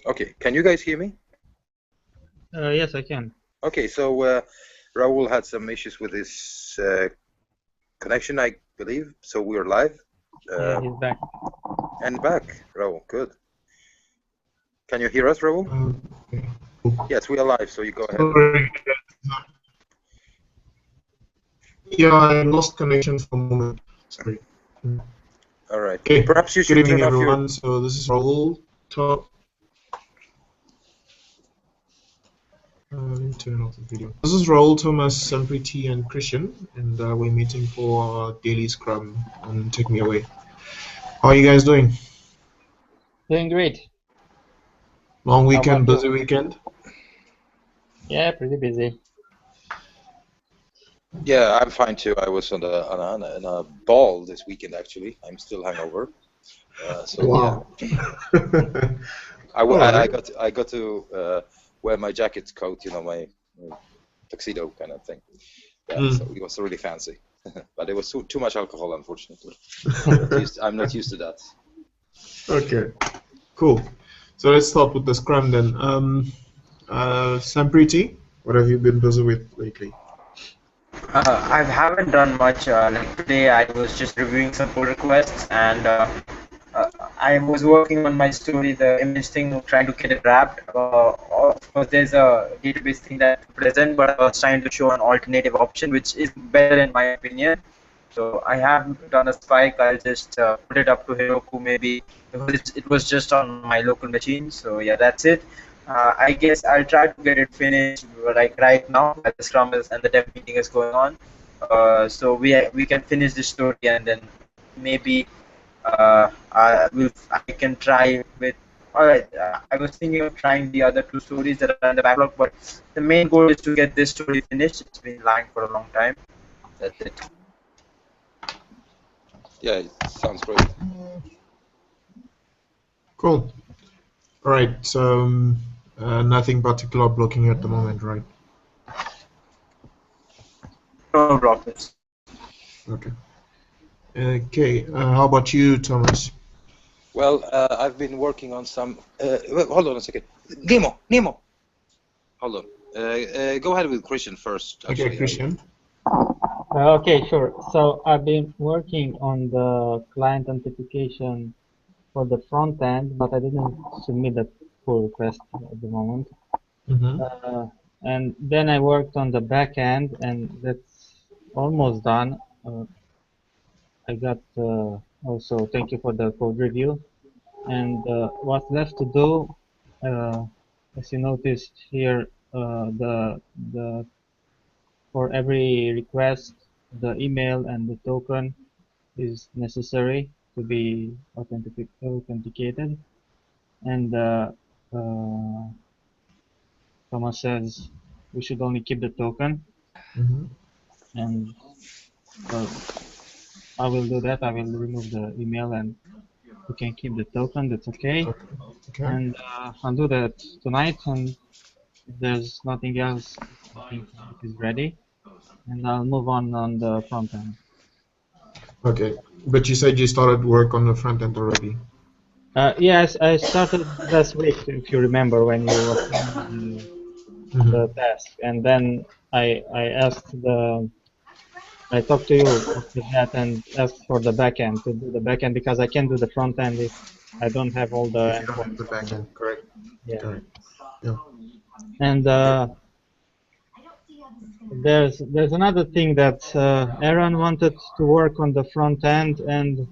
Okay, can you guys hear me? Yes, I can. Okay, so Raul had some issues with his connection, I believe. So we're live. Yeah, he's back. And back, Raul. Good. Can you hear us, Raul? Okay. Yes, we are live. So you go ahead. Sorry. Yeah, I lost connection for a moment. Sorry. All right. Okay. Perhaps you should Good evening, turn off everyone. your. So this is Raul. Turn off the video. This is Raul, Thomas, Sampriti, and Christian, and we're meeting for daily Scrum on TakeMeAway. How are you guys doing? Doing great. Long How weekend, about busy you? weekend? Yeah, pretty busy. Yeah, I'm fine too. I was on a ball this weekend actually. I'm still hungover. So Wow. yeah. I got to wear my jacket coat, you know, my tuxedo kind of thing. Yeah, so it was really fancy, but it was too much alcohol, unfortunately. I'm not used to that. Okay, cool. So let's start with the Scrum then. Sampriti, what have you been busy with lately? I haven't done much. Like today, I was just reviewing some pull requests, and I was working on my story, the image thing, trying to get it wrapped. Of course, there's a database thing that present, but I was trying to show an alternative option, which is better in my opinion. So I haven't done a spike. I'll just put it up to Heroku maybe because it was just on my local machine. So yeah, that's it. I guess I'll try to get it finished like right now while the Scrum is and the dev meeting is going on. So we can finish the story and then maybe I can try with. All right, I was thinking of trying the other two stories that are in the backlog, but the main goal is to get this story finished. It's been lying for a long time. That's it. Yeah, it sounds great. Cool. All right. So nothing particular blocking you at the moment, right? No blockers. Okay. Okay. How about you, Thomas? Well, I've been working on some. Hold on a second. Nemo. Hold on. Go ahead with Christian first. Actually. Okay, Christian. Okay, sure. So I've been working on the client authentication for the front end, but I didn't submit the pull request at the moment. And then I worked on the back end, and that's almost done. I got also thank you for the code review. And what's left to do, as you noticed here, the for every request, the email and the token is necessary to be authenticated. And Thomas says we should only keep the token. And well, I will do that. I will remove the email and we can keep the token. That's okay. Okay. And I'll do that tonight. And if there's nothing else, I think it is ready. And I'll move on the front end. Okay, but you said you started work on the front end already. Yes, I started last week, if you remember, when you assigned the task, and then I talked to you after that and asked for the backend to do the backend because I can't do the front end if I don't have all the If you don't have endpoints. the backend, correct? Yeah. Correct. Yeah. And there's another thing that Aaron wanted to work on the front end, and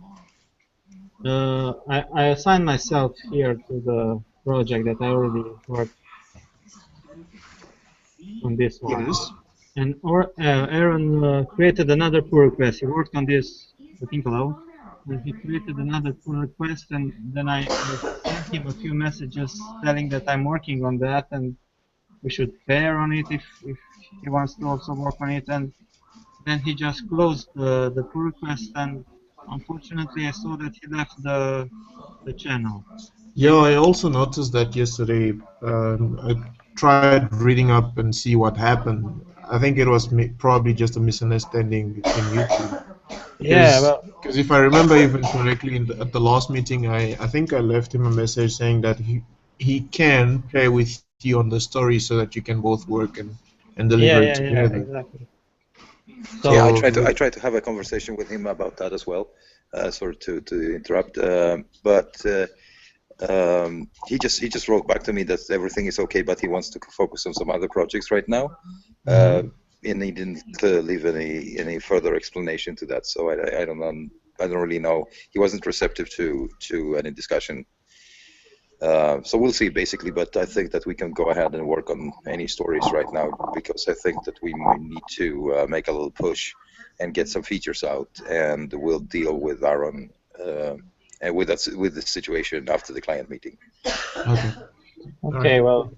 I assigned myself here to the project that I already worked on this one. Yes. And Aaron created another pull request. He worked on this, I think, hello. And he created another pull request, and then I sent him a few messages telling that I'm working on that, and we should pair on it if he wants to also work on it. And then he just closed the pull request, and unfortunately, I saw that he left the channel. Yeah, I also noticed that yesterday. I tried reading up and see what happened. I think it was probably just a misunderstanding between you two. Yeah, well, Because if I remember even correctly, at the last meeting, I think I left him a message saying that he can pair with you on the story so that you can both work and deliver it together. Exactly. So yeah, I try to have a conversation with him about that as well. Sorry to interrupt, but he just wrote back to me that everything is okay, but he wants to focus on some other projects right now, and he didn't leave any further explanation to that. So I don't really know. He wasn't receptive to any discussion. So we'll see, basically, but I think that we can go ahead and work on any stories right now, because I think that we might need to make a little push and get some features out, and we'll deal with our own and with the situation after the client meeting. Okay, well,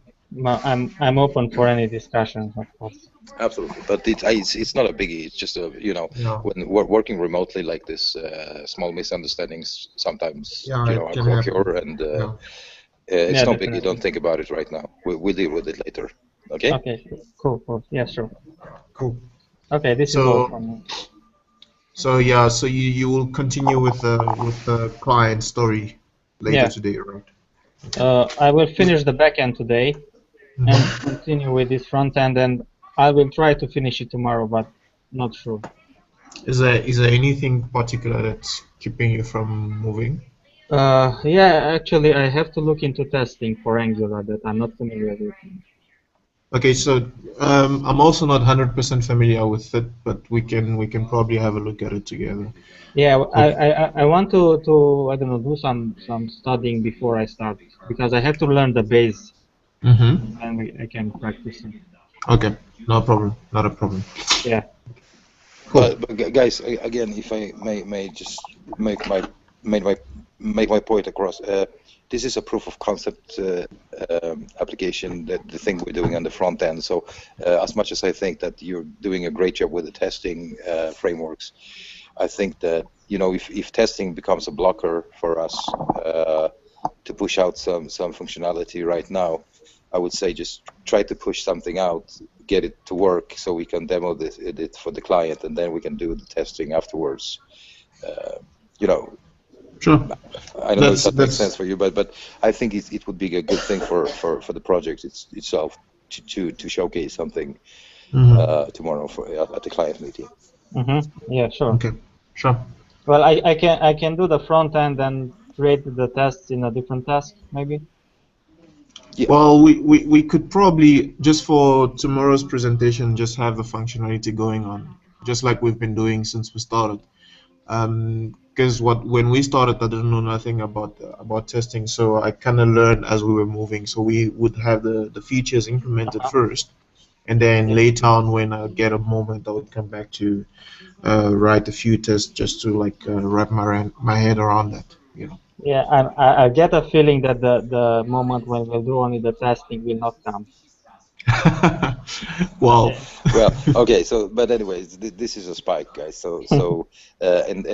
I'm open for any discussions, of course. Absolutely, but it's not a biggie. It's just when we're working remotely like this, small misunderstandings sometimes occur, and it's no biggie. Don't think about it right now. We'll deal with it later. Okay. Okay. Cool. Yeah, sure. Cool. Okay, this is all from me. So yeah, so you will continue with the client story later today, right? I will finish the backend today and continue with this front end, and I will try to finish it tomorrow, but not sure. Is there anything particular that's keeping you from moving? Yeah, actually, I have to look into testing for Angular that I'm not familiar with. Okay, so I'm also not 100% familiar with it, but we can probably have a look at it together. Yeah, I want to I don't know, do some studying before I start, because I have to learn the base, and I can practice it. Okay, no problem, not a problem. Yeah. Cool. But guys, again, if I may just make my point across. This is a proof of concept application, that the thing we're doing on the front end. So as much as I think that you're doing a great job with the testing frameworks, I think that if testing becomes a blocker for us to push out some functionality right now, I would say just try to push something out, get it to work, so we can demo it for the client, and then we can do the testing afterwards. Sure. I don't know if that makes sense for you, but I think it would be a good thing for the project itself to showcase something tomorrow at the client meeting. Yeah, sure. Okay, sure. Well, I can do the front end and create the tests in a different task, maybe. Yeah. Well, we could probably, just for tomorrow's presentation, just have the functionality going on, just like we've been doing since we started. Because when we started, I didn't know nothing about testing, so I kind of learned as we were moving. So we would have the features implemented first, and then later on, when I get a moment, I would come back to write a few tests just to wrap my head around that, Yeah, I get a feeling that the moment when we'll do only the testing will not come. Well, okay. So, but anyways, this is a spike, guys. So and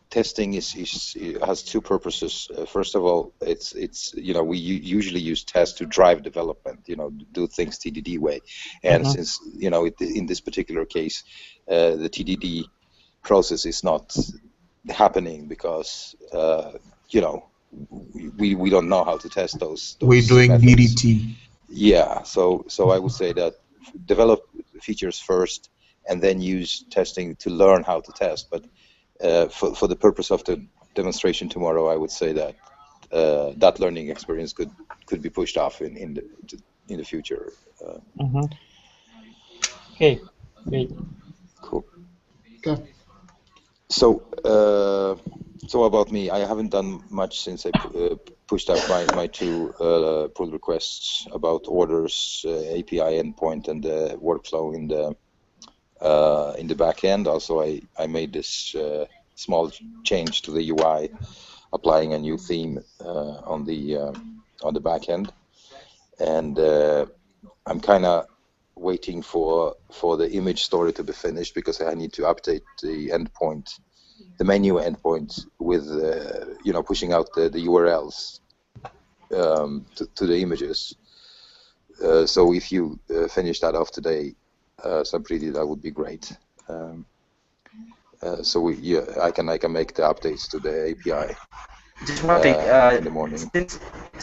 testing has two purposes. First of all, it's we usually use tests to drive development. Do things TDD way, and since in this particular case, the TDD process is not happening because we don't know how to test those we're doing methods. DDT. Yeah, so I would say that develop features first and then use testing to learn how to test. But for the purpose of the demonstration tomorrow, I would say that that learning experience could be pushed off in the future. Okay, great. Cool. Okay. So about me, I haven't done much since I pushed out my two pull requests about orders, API endpoint, and the workflow in the back end. Also, I made this small change to the UI, applying a new theme on the back end, and I'm kind of waiting for the image story to be finished, because I need to update the endpoint, the menu endpoint, with pushing out the URLs to the images. So if you finish that off today, Sampriti, that would be great. So I can make the updates to the API just one thing. in the morning.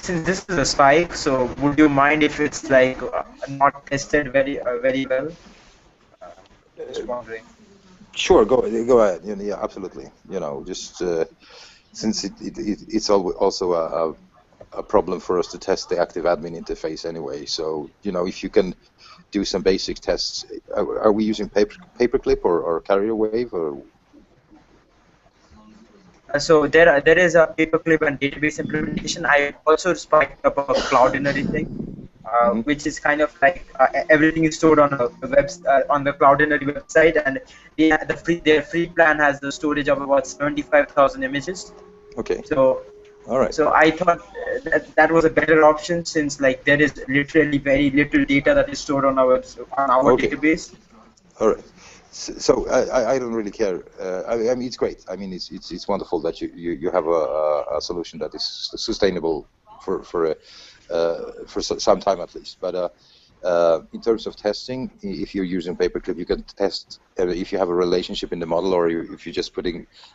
since this is a spike, so would you mind if it's like not tested very well? Just wondering. Sure, go ahead. Yeah, absolutely. Just since it's also a problem for us to test the active admin interface anyway. So if you can do some basic tests, are we using paperclip or carrier wave or? So there is a paperclip and database implementation. I also spiked up a Cloudinary thing, which is kind of like everything is stored on a on the Cloudinary website, and their free plan has the storage of about 75,000 images. Okay. So. All right. So I thought that was a better option, since like there is literally very little data that is stored on our database. All right. So I don't really care. I mean, it's great. I mean, it's wonderful that you have a solution that is sustainable for some time at least. But in terms of testing, if you're using paperclip, you can test if you have a relationship in the model, or if you're just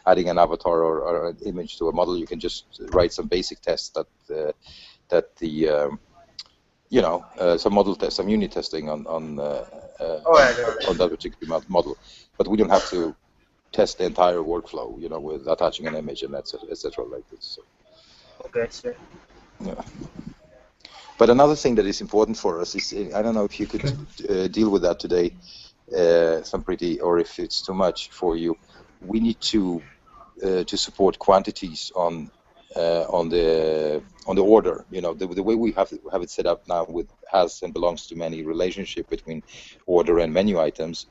adding an avatar or an image to a model. You can just write some basic tests some model tests, some unit testing on that particular model. But we don't have to test the entire workflow, with attaching an image and etc. like this. So. Okay, sure. Yeah. But another thing that is important for us is, I don't know if you could deal with that today, or if it's too much for you. We need to support quantities on the order. The way we have it set up now with has and belongs to many relationship between order and menu items.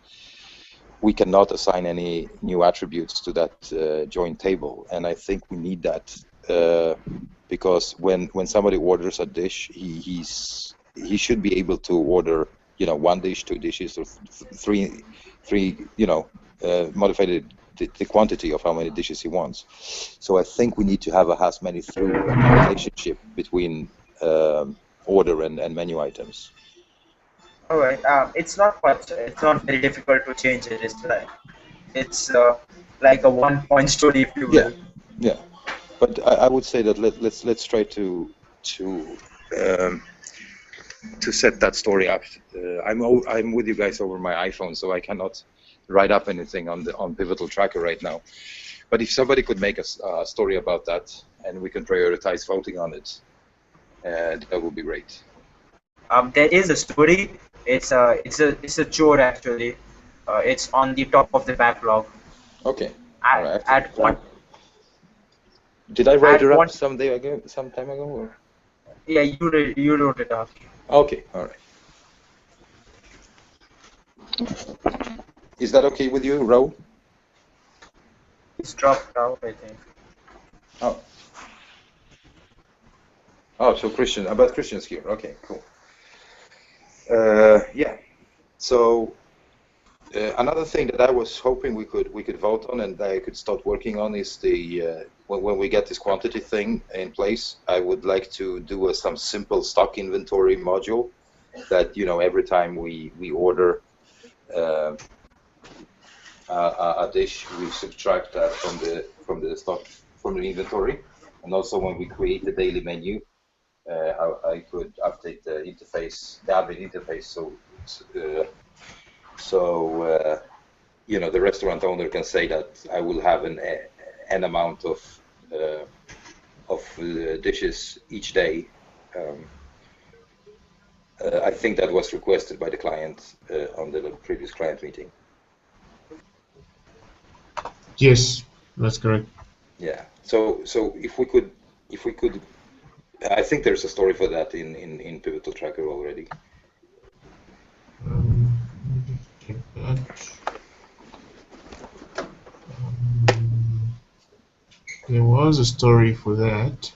We cannot assign any new attributes to that joint table, and I think we need that. Because when somebody orders a dish, he should be able to order, one dish, two dishes, or three, modified the quantity of how many dishes he wants. So I think we need to have a has many through relationship between order and menu items. All right. It's not very difficult to change it. It's like a one-point story, if you will. Yeah. But I would say that let's try to set that story up. I'm with you guys over my iPhone, so I cannot write up anything on Pivotal Tracker right now. But if somebody could make a story about that, and we can prioritize voting on it, that would be great. There is a story. It's a chore actually. It's on the top of the backlog. Okay. At one. Did I write it up some time ago? Or? Yeah, you wrote it up. Okay, all right. Is that okay with you, Ro? It's dropped out, I think. Oh, so Christian's here. Okay, cool. Yeah. So another thing that I was hoping we could vote on and that I could start working on is the when we get this quantity thing in place, I would like to do some simple stock inventory module that every time we order a dish, we subtract that from the stock from the inventory, and also when we create the daily menu, I could update the interface, the admin interface, so the restaurant owner can say that I will have an amount of dishes each day. I think that was requested by the client on the previous client meeting. Yes, that's correct. Yeah. So if we could, I think there's a story for that in Pivotal Tracker already. Check that. There was a story for that.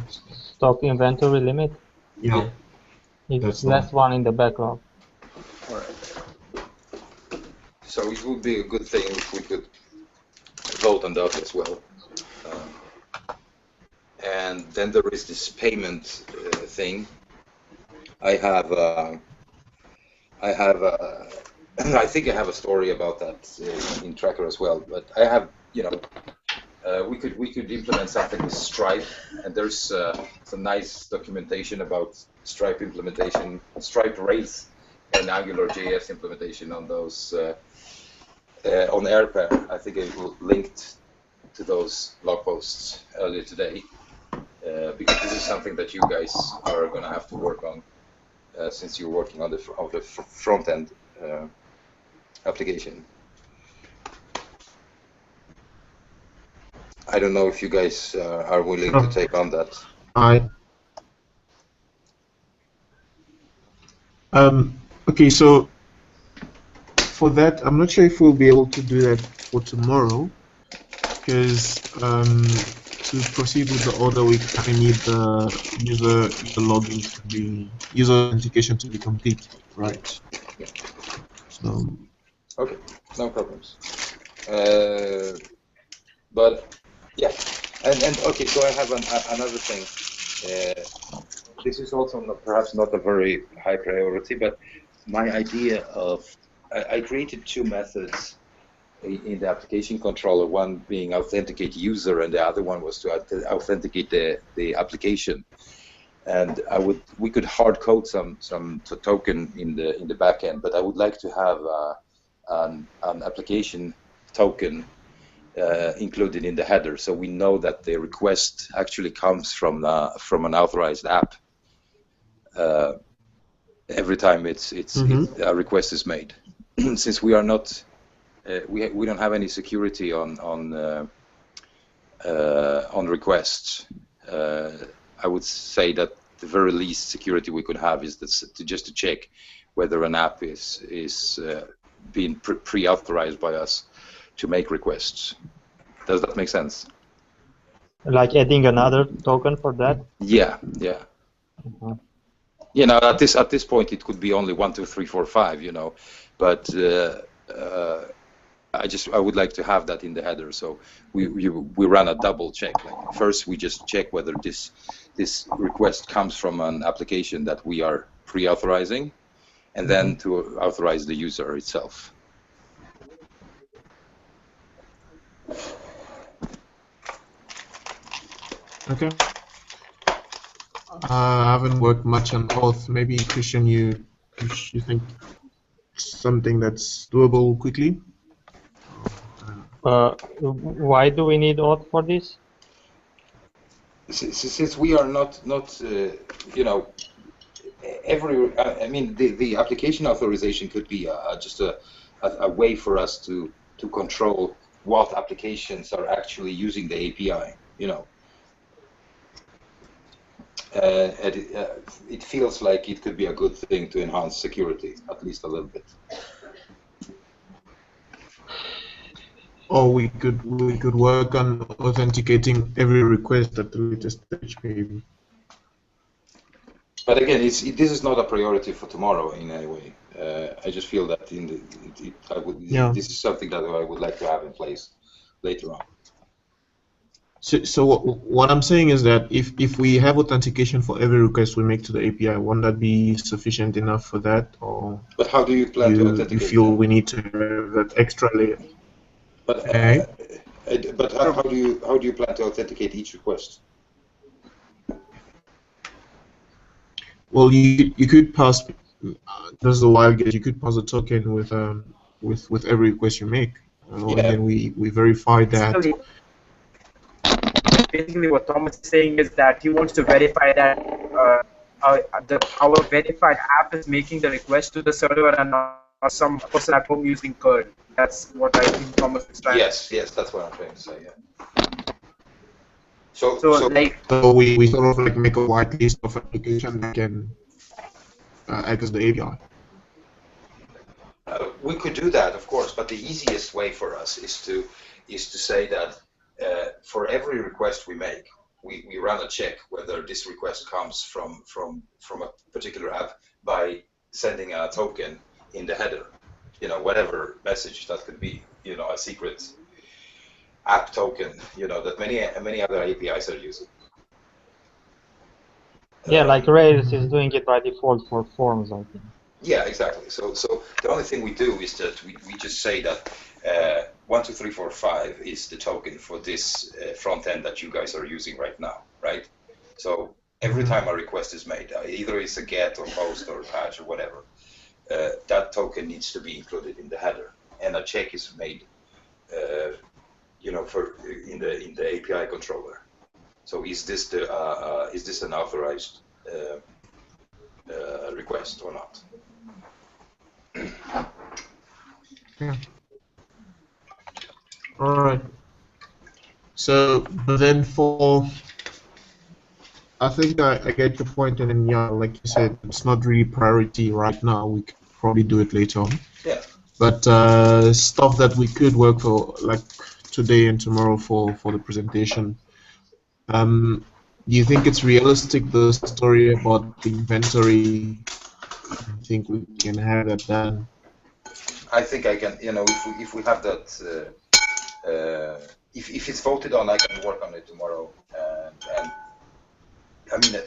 Stock inventory limit? Yeah. It's last one in the backlog. All right. So it would be a good thing if we could vote on that as well. And then there is this payment thing. I think I have a story about that in Tracker as well. But I have, we could implement something with Stripe, and there's some nice documentation about Stripe implementation, Stripe Rails, and AngularJS implementation on those on AirPair. I think I linked to those blog posts earlier today, because this is something that you guys are going to have to work on, since you're working on the front end application. I don't know if you guys are willing to take on that. Okay, so for that, I'm not sure if we'll be able to do that for tomorrow, because to proceed with the order, we kind of need the user logins to be, user authentication to be complete, right? So. Okay, no problems. But yeah, and okay, so I have another thing. This is also perhaps not a very high priority, but my idea of I created two methods in the application controller, one being authenticate user, and the other one was to authenticate the application. And we could hard code some token in the backend, but I would like to have an application token included in the header, so we know that the request actually comes from an authorized app every time a request is made. Since we are not we don't have any security on requests, I would say that the very least security we could have is just to check whether an app is being pre-authorized by us to make requests. Does that make sense? Like adding another token for that? Yeah. You know, at this point it could be only 1, 2, 3, 4, 5. You know, but I would like to have that in the header, so we run a double check. Like first we just check whether this request comes from an application that we are pre-authorizing, and then to authorize the user itself. Okay. I haven't worked much on auth. Maybe Christian, you think something that's doable quickly? Why do we need auth for this? Since we are not you know, I mean the application authorization could be just a way for us to control what applications are actually using the API. You know. It feels like it could be a good thing to enhance security, at least a little bit. Or we could work on authenticating every request at the latest stage, maybe. But again, this is not a priority for tomorrow in any way. I just feel that this is something that I would like to have in place later on. So what I'm saying is that if we have authentication for every request we make to the API, won't that be sufficient enough for that? Or but how do you plan to authenticate? You feel we need to have that extra layer? But but how do you plan to authenticate each request? Well, you could pass. There's a wild guess. You could pass a token with every request you make, and then we verify that. Basically, what Thomas is saying is that he wants to verify that our verified app is making the request to the server and not some person at home using curl. That's what I think Thomas is trying. Yes, that's what I'm trying to say. Yeah. So we sort of like make a whitelist of application that can access the API. We could do that, of course, but the easiest way for us is to say that for every request we make, we run a check whether this request comes from a particular app by sending a token in the header. You know, whatever message that could be. You know, a secret app token. You know, that many other APIs are using. Yeah, like Rails is doing it by default for forms, I think. Yeah, exactly. So the only thing we do is that we just say that 1, 2, 3, 4, 5 is the token for this front end that you guys are using right now, right? So every time a request is made, either it's a get or post or patch or whatever, that token needs to be included in the header, and a check is made, for in the API controller. So is this an authorized request or not? Yeah. All right. So, but then I think I get your point, and then yeah, like you said, it's not really priority right now. We could probably do it later on. Yeah. But stuff that we could work for, like today and tomorrow for the presentation. Do you think it's realistic, the story about the inventory? I think we can have that done. I think I can, if we have that, if it's voted on, I can work on it tomorrow. And I mean,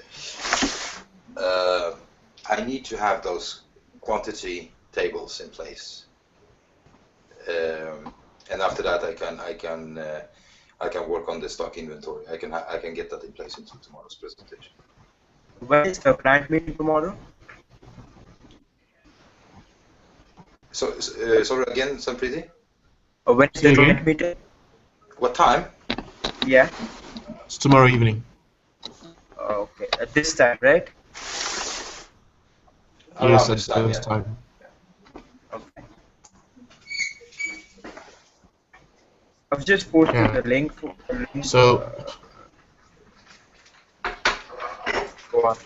I need to have those quantity tables in place, and after that, I can work on the stock inventory. I can get that in place into tomorrow's presentation. When is the client meeting tomorrow? So, sorry again, Sampriti? When is the client meeting? What time? Yeah. It's tomorrow evening. Okay, at this time, right? Yes, at this time. Okay. I've just posted the link. So. Go on.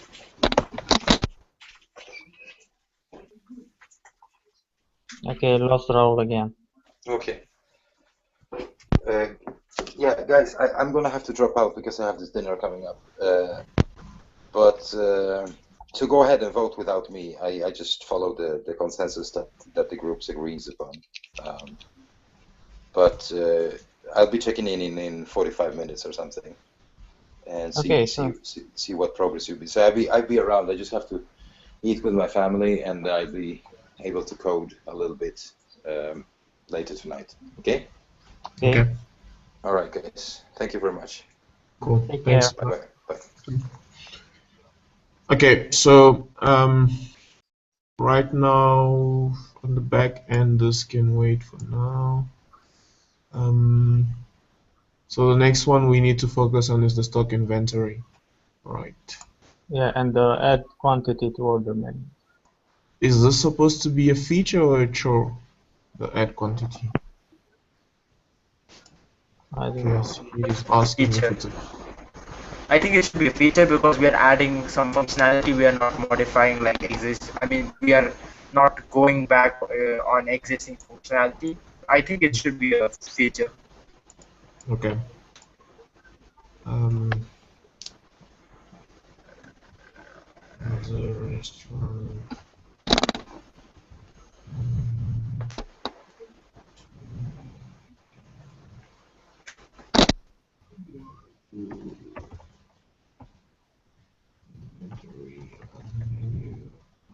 Okay, lost Raul again. Okay. Yeah, guys, I'm gonna have to drop out because I have this dinner coming up. But to go ahead and vote without me, I just follow the consensus that the groups agrees upon. But I'll be checking in 45 minutes or something, and see what progress you'll be. So I'll be around. I just have to eat with my family, and I'll be able to code a little bit later tonight. Okay. Okay. All right, guys. Thank you very much. Cool. Take Thanks. care. Bye. Bye. Okay, so right now on the back end, this can wait for now. So the next one we need to focus on is the stock inventory. Right. Yeah, and the add quantity to order menu. Is this supposed to be a feature or a chore? The add quantity. I don't know. He's asking if it's a... I think it should be a feature because we are adding some functionality. We are not modifying like exist. I mean, we are not going back on existing functionality. I think it should be a feature. Okay. The restaurant.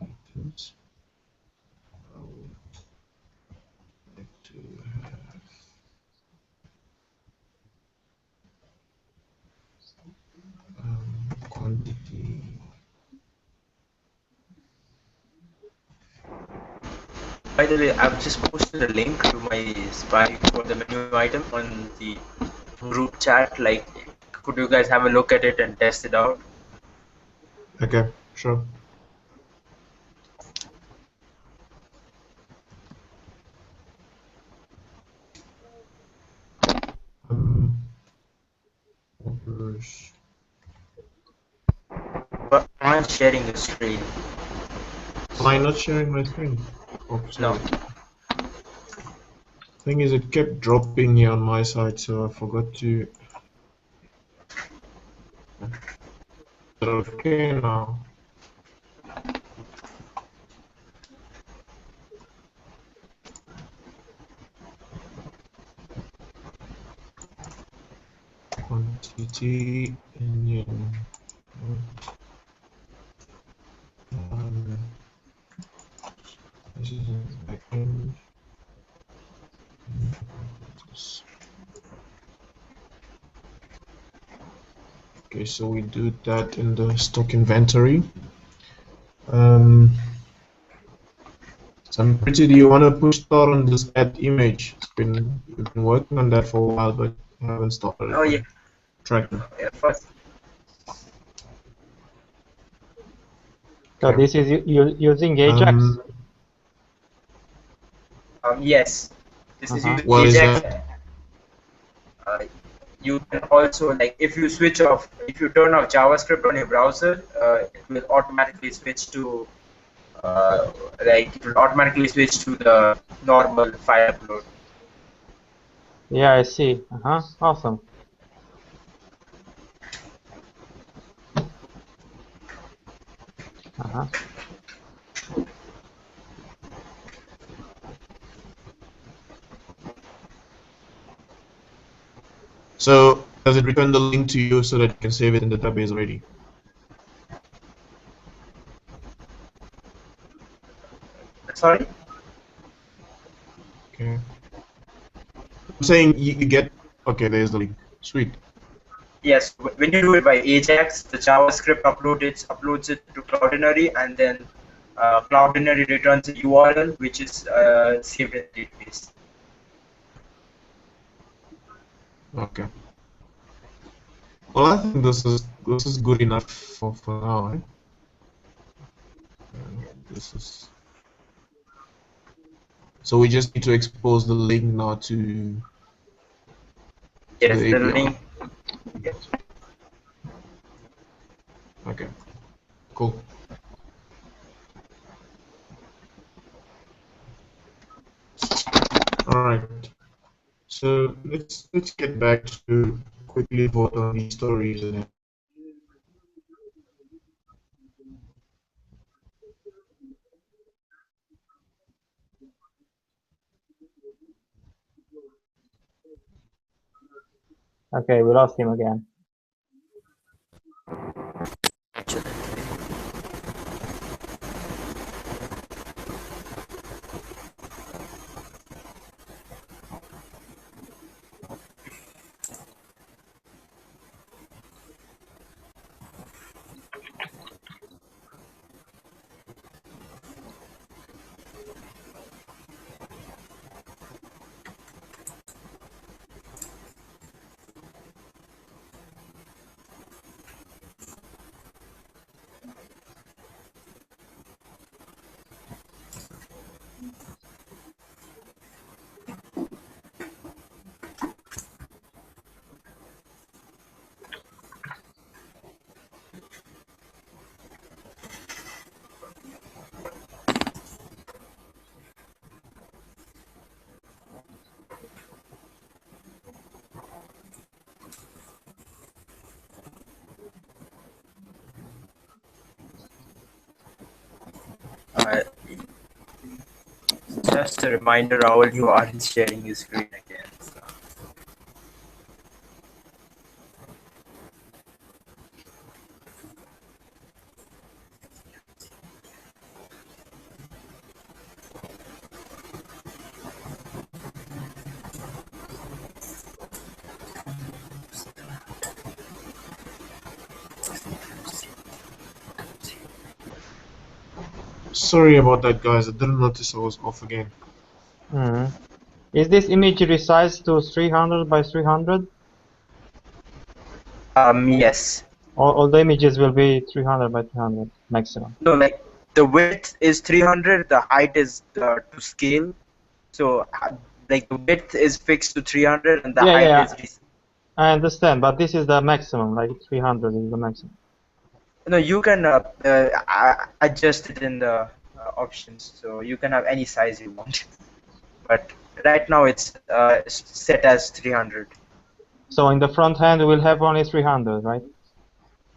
Items. I would like to have quantity. By the way, I've just posted a link to my spy for the menu item on the group chat. Like, could you guys have a look at it and test it out? Okay, sure. But I'm sharing the screen. Am I not sharing my screen? Oh, sorry. No. Thing is, it kept dropping here on my side, so I forgot to. Is it okay now? Quantity engine. Okay, so we do that in the stock inventory. So Pretty, do you want to push start on this add image? You've been working on that for a while, but haven't started Oh yeah, on tracking. first. So Okay. this is using Ajax? Yes, this is using What is Ajax. that? You can also, like, if you turn off JavaScript on your browser, it will automatically switch to the normal file upload. Yeah, I see. Awesome. So does it return the link to you so that you can save it in the database already? Sorry? Okay. I'm saying you get. Okay, there's the link. Sweet. Yes, when you do it by Ajax, the JavaScript uploads it to Cloudinary, and then Cloudinary returns a URL which is saved in the database. Okay. Well, I think this is good enough for now. Eh? This is. So we just need to expose the link now to Yes, the the API. link. Yes. Okay. Cool. All right. So let's get back to quickly vote on these stories and. Okay, we lost him again. Just a reminder, Rahul, you aren't sharing your screen again. So. Sorry about that, guys. I didn't notice I was off again. Is this image resized to 300 by 300? Yes. All the images will be 300 by 300 maximum. No, like the width is 300, the height is to scale. So, like the width is fixed to 300 and the height is. I understand, but this is the maximum. Like 300 is the maximum. No, you can adjust it in the options, so you can have any size you want. But right now it's set as 300. So in the front end we'll have only 300, right?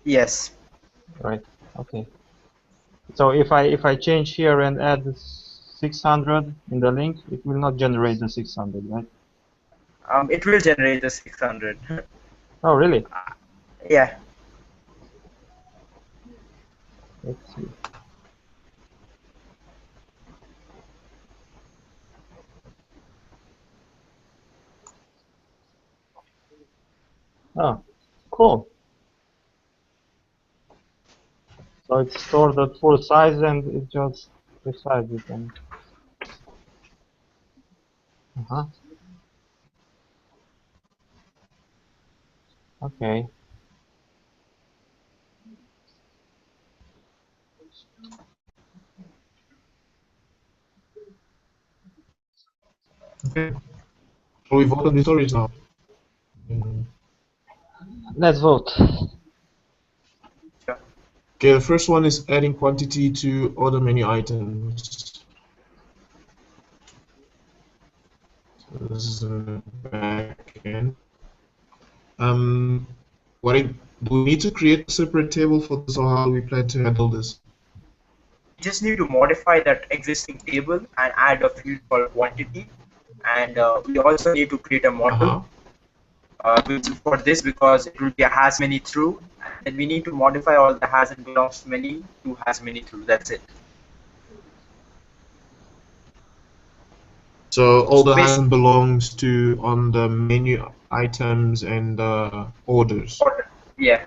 Yes. Right. Okay. So if I change here and add 600 in the link, it will not generate the 600, right? It will generate the 600. Oh, really? Yeah. Let's see. Oh, cool. So it's stored at full size and it just resizes it. And okay. Okay. So we vote on the stories now. Let's vote. Sure. Okay, the first one is adding quantity to order menu items. So this is the back end. Do we need to create a separate table for this, or how do we plan to handle this? You just need to modify that existing table and add a field called quantity, and we also need to create a model which for this, because it will be a has many through, and we need to modify all the has and belongs to many to has many through. That's it. So all So the has and belongs to on the menu items and orders. Yeah.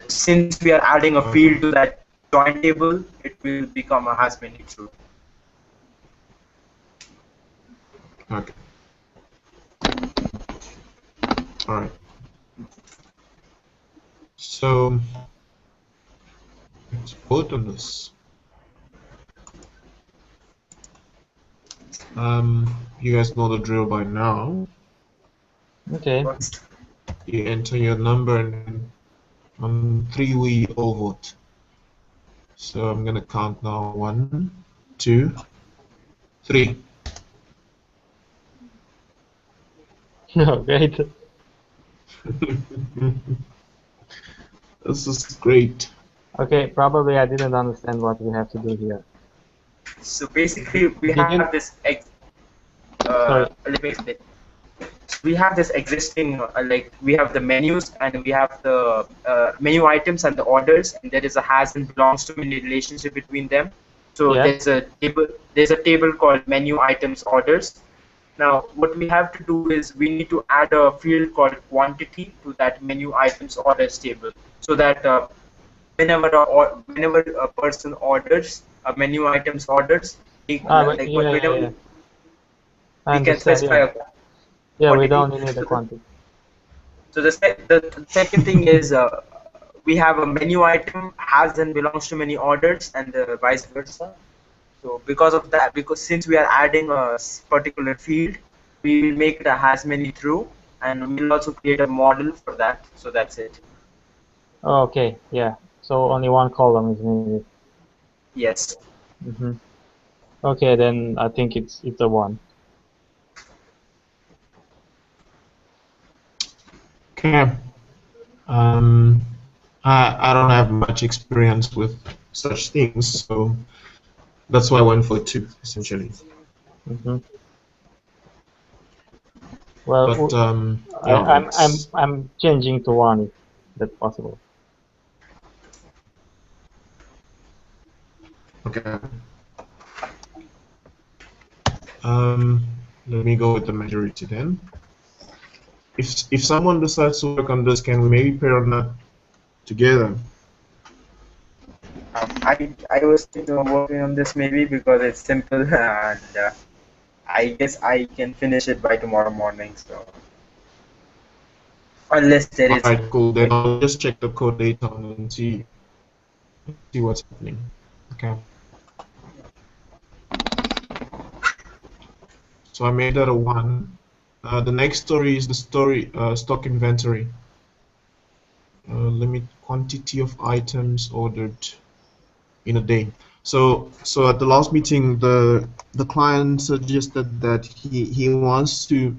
Since we are adding a field to that join table, it will become a has many true. Okay. All right. So let's vote on this. You guys know the drill by now. Okay. You enter your number, and then on 3 we all vote. So I'm gonna count now. 1, 2, 3. Oh, great. This is great. Okay, probably I didn't understand what we have to do here. So basically, we have this. Sorry. Let me explain. We have this existing, like we have the menus and we have the menu items and the orders, and there is a has and belongs to many relationship between them. So Yes. there's a table called menu items orders. Now what we have to do is we need to add a field called quantity to that menu items orders table, so that whenever a person orders a menu items orders, Yeah. I we can understand. specify Yeah. a Yeah, we quantity. don't need the quantity. So the second thing is we have a menu item has and belongs to many orders, and vice versa. So because of that, because since we are adding a particular field, we will make it a has many through, and we'll also create a model for that. So that's it. Oh, okay. Yeah. So only one column is needed. Yes. Okay, then I think it's a 1. Okay. I don't have much experience with such things, so that's why I went for 2, essentially. Well, but I'm changing to 1 if that's possible. Okay. Let me go with the majority then. If someone decides to work on this, can we maybe pair on that together? I was thinking of working on this maybe because it's simple, and I guess I can finish it by tomorrow morning. So unless there is. Alright, cool. Then I'll just check the code later on and see what's happening. Okay. So I made that a 1. The next story is the stock inventory. Limit quantity of items ordered in a day. So at the last meeting, the client suggested that he wants to,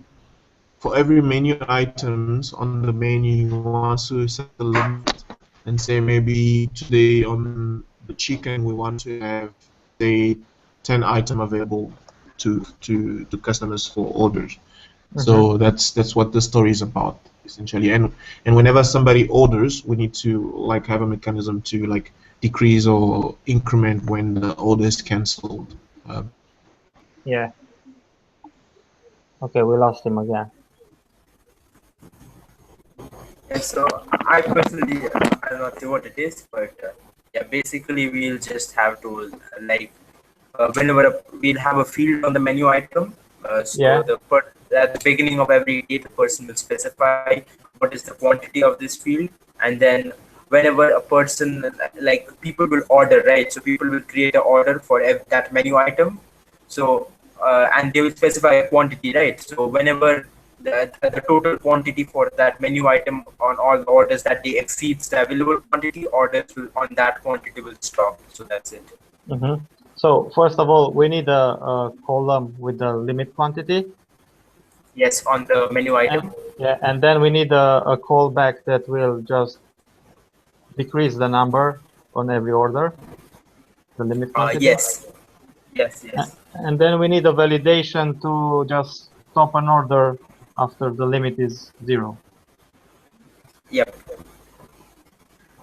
for every menu items on the menu, he wants to set the limit and say maybe today on the chicken we want to have, say, 10 items available to customers for orders. So that's what the story is about, essentially. And whenever somebody orders, we need to like have a mechanism to like decrease or increment when the order is cancelled. Yeah. Okay, we lost him again. And so I personally, I'll not say what it is, but yeah, basically we'll just have to whenever we'll have a field on the menu item. So Yeah. at the beginning of every day, the person will specify what is the quantity of this field, and then whenever a person like people will order, right? So people will create an order for that menu item. So and they will specify a quantity, right? So whenever the total quantity for that menu item on all the orders that they exceeds the available quantity, orders will on that quantity will stop. So that's it. Mm-hmm. So first of all, we need a column with the limit quantity. Yes, on the menu And, item. yeah, and then we need a callback that will just decrease the number on every order, the limit quantity. Yes, yes, yes. And then we need a validation to just stop an order after the limit is 0. Yep.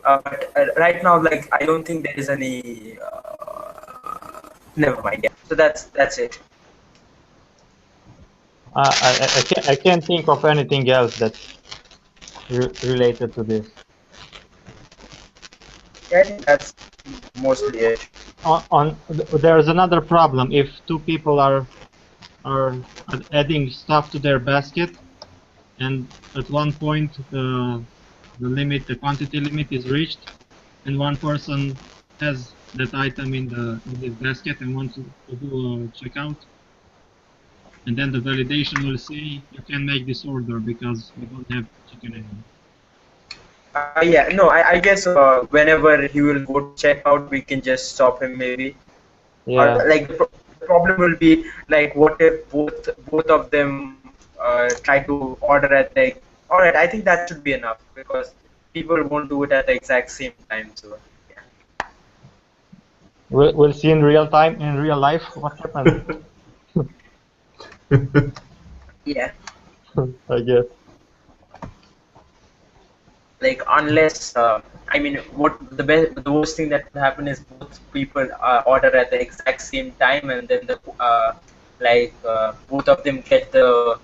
But right now, like I don't think there is any. Never mind. Yeah. So that's it. I can't think of anything else that's related to this. Yeah, I think that's mostly it. There's another problem. If two people are adding stuff to their basket, and at one point the quantity limit is reached, and one person has that item in this basket and wants to do a checkout, and then the validation will say you can make this order because we don't have chicken anymore. Yeah, no, I guess whenever he will go to check out, we can just stop him maybe. Yeah. Or like the problem will be like, what if both of them try to order at the. All right, I think that should be enough because people won't do it at the exact same time. So yeah. We'll see in real time, in real life, what happens. Yeah. I guess. Like unless I mean, what the worst thing that could happen is both people order at the exact same time, and then both of them get the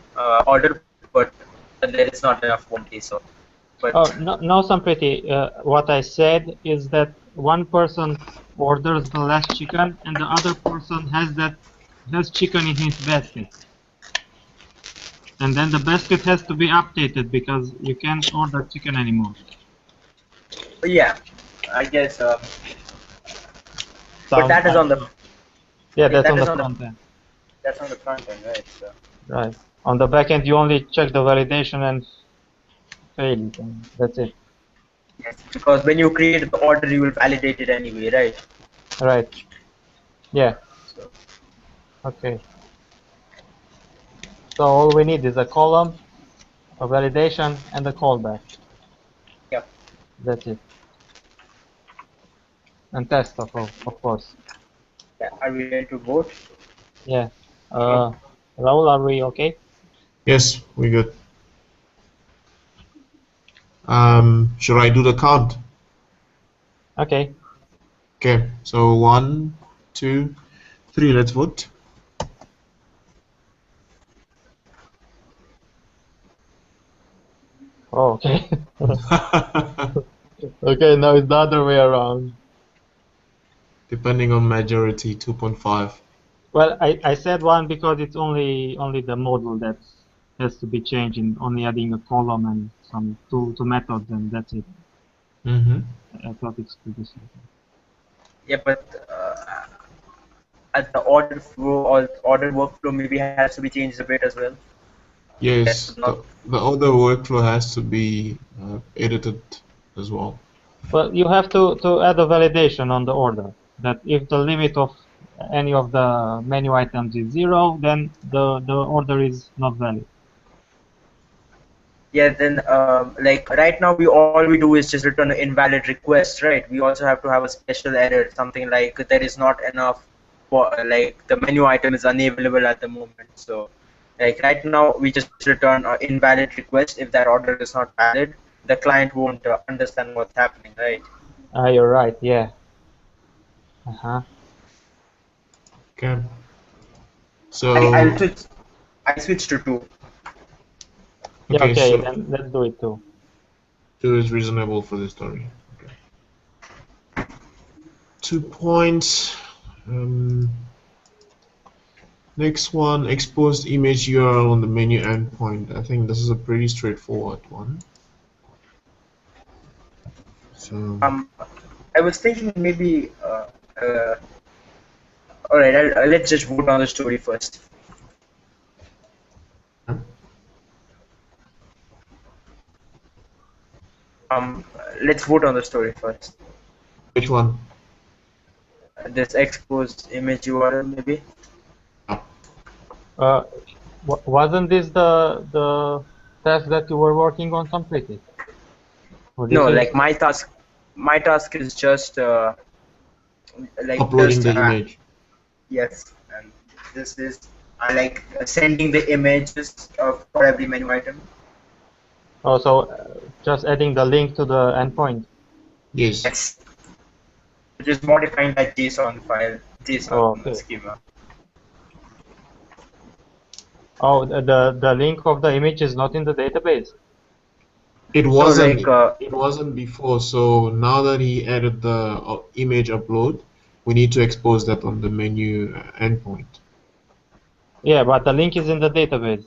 order, but there is not enough quantity. So, but Oh, no, Sampriti, what I said is that one person orders the last chicken and the other person has chicken in his basket. And then the basket has to be updated because you can't order chicken anymore. yeah, I guess. But that is on the. Yeah, that's That on is the on the. front end. That's on the front end, right? So. Right. On the back end, you only check the validation and fail it, and that's it. Yes, because when you create the order, you will validate it anyway, right? Right. Yeah. So. Okay. So all we need is a column, a validation, and a callback. Yep. That's it. And test, of course. Yeah. Are we ready to vote? Yeah. Raul, are we okay? Yes, we good. Should I do the count? Okay. Okay, so 1, 2, 3, let's vote. Oh, okay. Okay, now it's the other way around. Depending on majority, 2.5. Well, I said 1 because it's only the model that has to be changed, in only adding a column and some two methods, and that's it. Mm-hmm. I thought it's pretty simple. Yeah, but at the order flow or order workflow maybe has to be changed a bit as well. Yes, the other workflow has to be edited as well. Well, you have to add a validation on the order that if the limit of any of the menu items is 0, then the order is not valid. Yeah, then like right now all we do is just return an invalid request, right? We also have to have a special error, something like there is not enough for like the menu item is unavailable at the moment. So like right now we just return an invalid request. If that order is not valid, the client won't understand what's happening, right? You're right. Yeah. Okay. So I switch to 2. Yeah. okay, Okay. so Then let's do it too. 2 is reasonable for the story. Okay. 2 points. Next one, exposed image URL on the menu endpoint. I think this is a pretty straightforward one. So. I was thinking maybe. All right, let's just vote on the story first. Let's vote on the story first. Which one? This exposed image URL, maybe. Wasn't this the task that you were working on completed? No, like my task is just like uploading just, the image. Yes, and this is like sending the images for every menu item. Oh, so just adding the link to the endpoint. Yes. Yes. Just modifying that JSON file, JSON schema. Oh, the link of the image is not in the database. It wasn't. It wasn't before. So now that he added the image upload, we need to expose that on the menu endpoint. Yeah, but the link is in the database.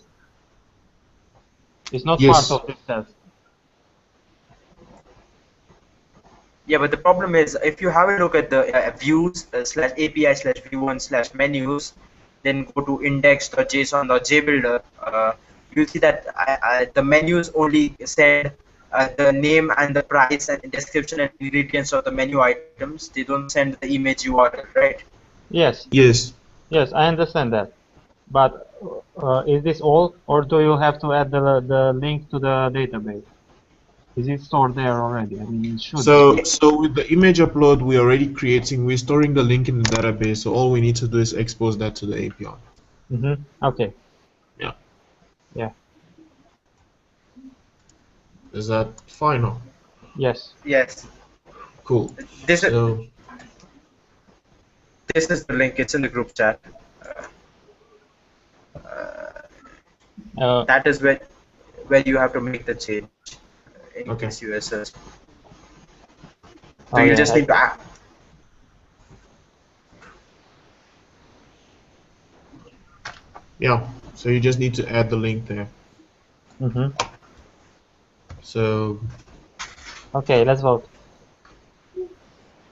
It's not part of this task. Yeah, but the problem is, if you have a look at the views slash API slash v1 slash menus, then go to index.json.jbuilder, you'll see that the menus only send the name and the price and description and ingredients of the menu items. They don't send the image URL, right? Yes. Yes. Yes, I understand that. But is this all, or do you have to add the link to the database? Is it stored there already? I mean, it should. So with the image upload we're already creating, we're storing the link in the database. So all we need to do is expose that to the API. Okay. Yeah. Yeah. Is that final? Yes. Yes. Cool. This is the link. It's in the group chat. That is where you have to make the change in case you assess. So you just need to add. Yeah. So you just need to add the link there. So. Okay, let's vote.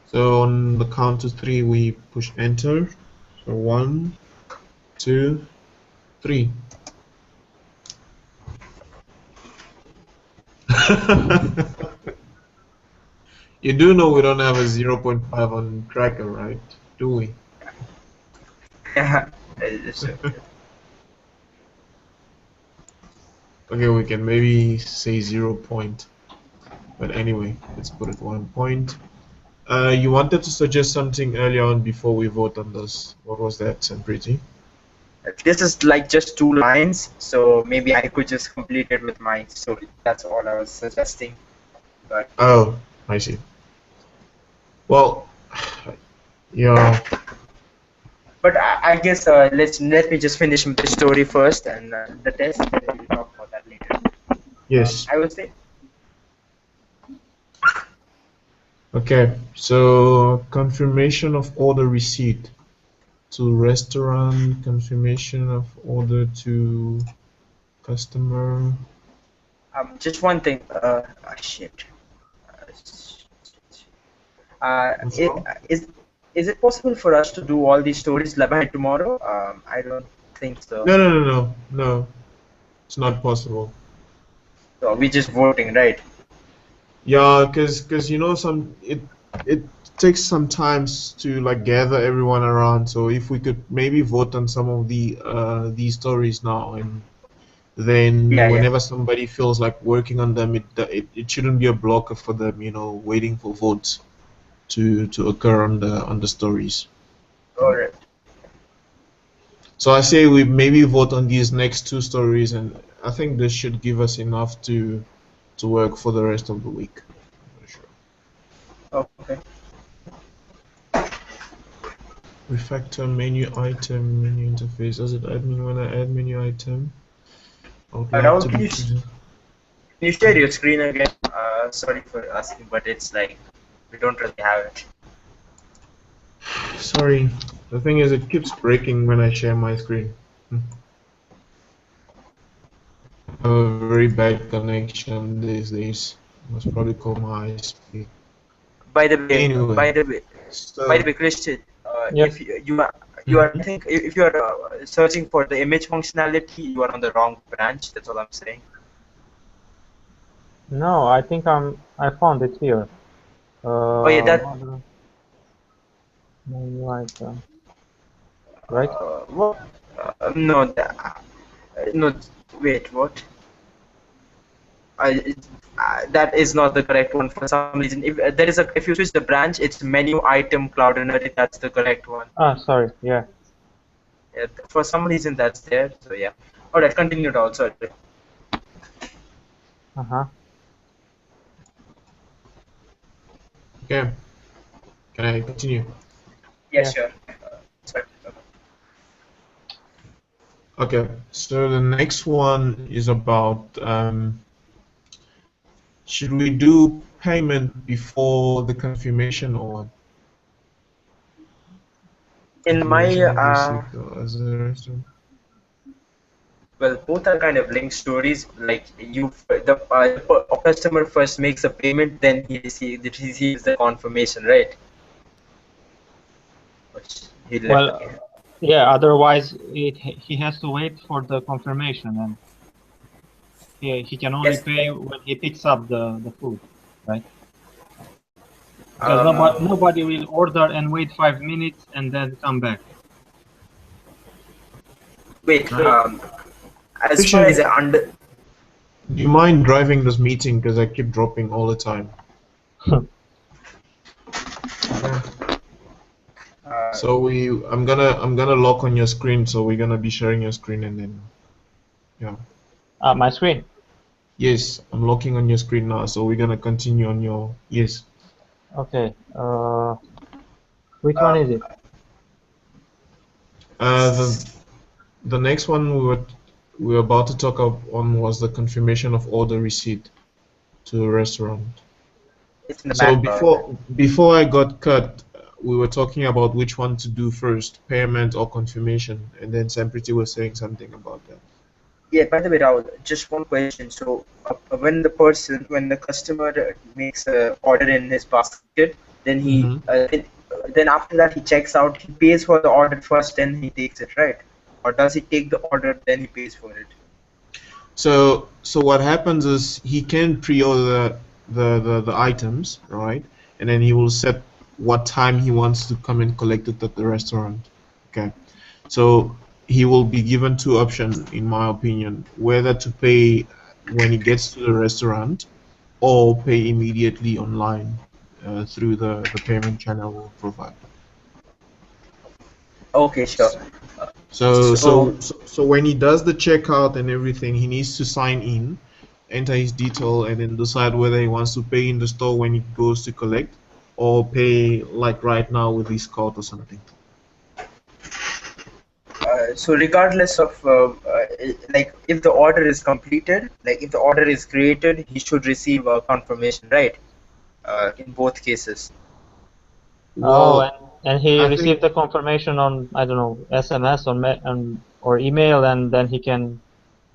So on the count of 3, we push enter. So 1, 2, 3. You do know we don't have a 0.5 on tracker, right? Do we? Yeah. Okay, we can maybe say 0 point. But anyway, let's put it 1 point. You wanted to suggest something earlier on before we vote on this. What was that, Sampriti? This is like just 2 lines, so maybe I could just complete it with my story. That's all I was suggesting. But oh, I see. Well, yeah. But I guess let me just finish the story first and the test, and then we'll talk about that later. Yes. I would say. Okay, so confirmation of order receipt to restaurant, confirmation of order to customer. Just one thing. Shit. Is it possible for us to do all these stories by tomorrow? I don't think so. No. It's not possible. So we're just voting, right? Yeah, because you know it takes some time to like gather everyone around. So if we could maybe vote on some of these stories now, and then whenever somebody feels like working on them, it shouldn't be a blocker for them, you know, waiting for votes to occur on the stories. All right. So I say we maybe vote on these next 2 stories, and I think this should give us enough to work for the rest of the week. Okay. Refactor menu item, menu interface. Does it admin when I add menu item? I would like to Can you share your screen again? sorry for asking, but it's like we don't really have it. Sorry, the thing is it keeps breaking when I share my screen. I have a very bad connection these days. Must probably call my ISP. By the way, Anyway, Christian, Yes. if you are I think if you are searching for the image functionality, you are on the wrong branch. That's all I'm saying. No, I think I found it here. Oh yeah, that. Menu item. Right? What? No, no. Wait, what? That is not the correct one for some reason. If you switch the branch, it's menu item cloudinary. That's the correct one. Ah, sorry. Yeah. Yeah, for some reason that's there. So yeah. All right, continue also. Okay, can I continue? Yeah, sure. Sorry. Okay, so the next one is about should we do payment before the confirmation or In my well, both are kind of linked stories. Like the customer first makes a payment, then he receives the confirmation, right? He left again. Well, yeah. Otherwise, he has to wait for the confirmation, and he can only pay when he picks up the food, right? Because nobody will order and wait 5 minutes and then come back. Wait, right? as far as I do you mind driving this meeting because I keep dropping all the time? So I'm gonna lock on your screen, so we're gonna be sharing your screen and then my screen? Yes, I'm locking on your screen now, so we're gonna continue on your Okay. Which one is it? The next one we were about to talk on was the confirmation of order receipt to a restaurant. It's in the so background. before I got cut, we were talking about which one to do first, payment or confirmation, and then Sampriti was saying something about that. Yeah, by the way, Rahul, just one question. So when the customer makes an order in his basket, then then after that he checks out, he pays for the order first, then he takes it, right? Or does he take the order, then he pays for it? So what happens is he can pre-order the items, right? And then he will set what time he wants to come and collect it at the restaurant. Okay. So he will be given two options, in my opinion, whether to pay when he gets to the restaurant or pay immediately online through the payment channel we'll provide. Okay, sure. So when he does the checkout and everything, he needs to sign in, enter his detail, and then decide whether he wants to pay in the store when he goes to collect or pay like right now with his card or something. So regardless of like if the order is completed, like if the order is created, he should receive a confirmation, right? In both cases. And he received the confirmation on, I don't know, SMS or email, and then he can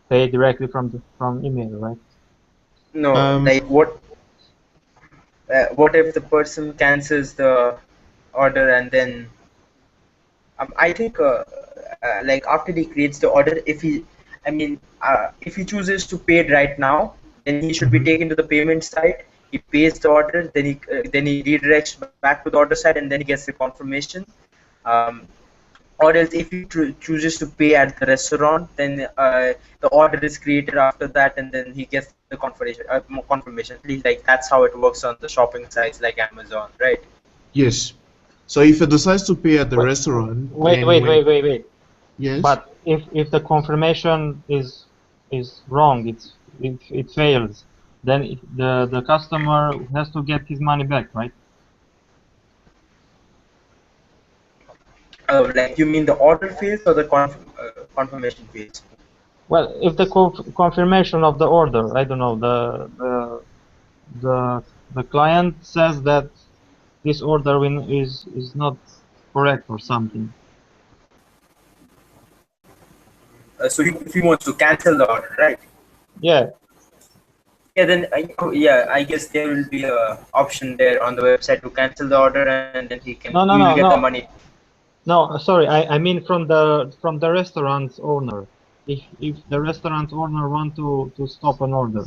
pay directly from email, right? No, like what if the person cancels the order and then I think like after he creates the order, if he chooses to pay it right now, then he should be taken to the payment site. He pays the order, then he redirects back to the order site, and then he gets the confirmation. Or else, if he chooses to pay at the restaurant, then the order is created after that, and then he gets the confirmation. At least, like that's how it works on the shopping sites like Amazon, right? Yes. So if he decides to pay at the restaurant, wait. Yes. But if the confirmation is wrong, it fails, then the customer has to get his money back, right? Like you mean the order fails or the confirmation fails? Well, if the confirmation of the order, I don't know, the client says that this order is not correct or something. So if he wants to cancel the order, right? Yeah. Yeah, then yeah, I guess there will be a option there on the website to cancel the order, and then No, he no, will no, get the no. money. No, sorry. I mean from the restaurant's owner. If the restaurant owner want to stop an order.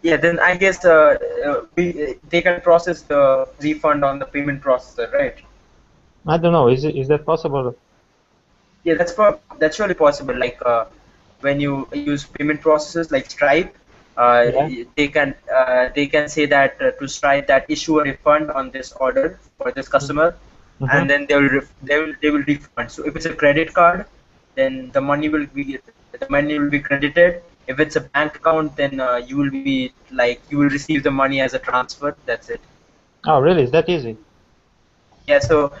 Yeah, then I guess they can process the refund on the payment processor, right? I don't know. Is that possible? Yeah, that's surely possible. Like when you use payment processors like Stripe, Yeah. they can say that to Stripe that issue a refund on this order for this customer, Mm-hmm. and then they will refund. So if it's a credit card, then the money will be credited. If it's a bank account, then you will receive the money as a transfer. That's it. Oh, really? Is that easy? Yeah, so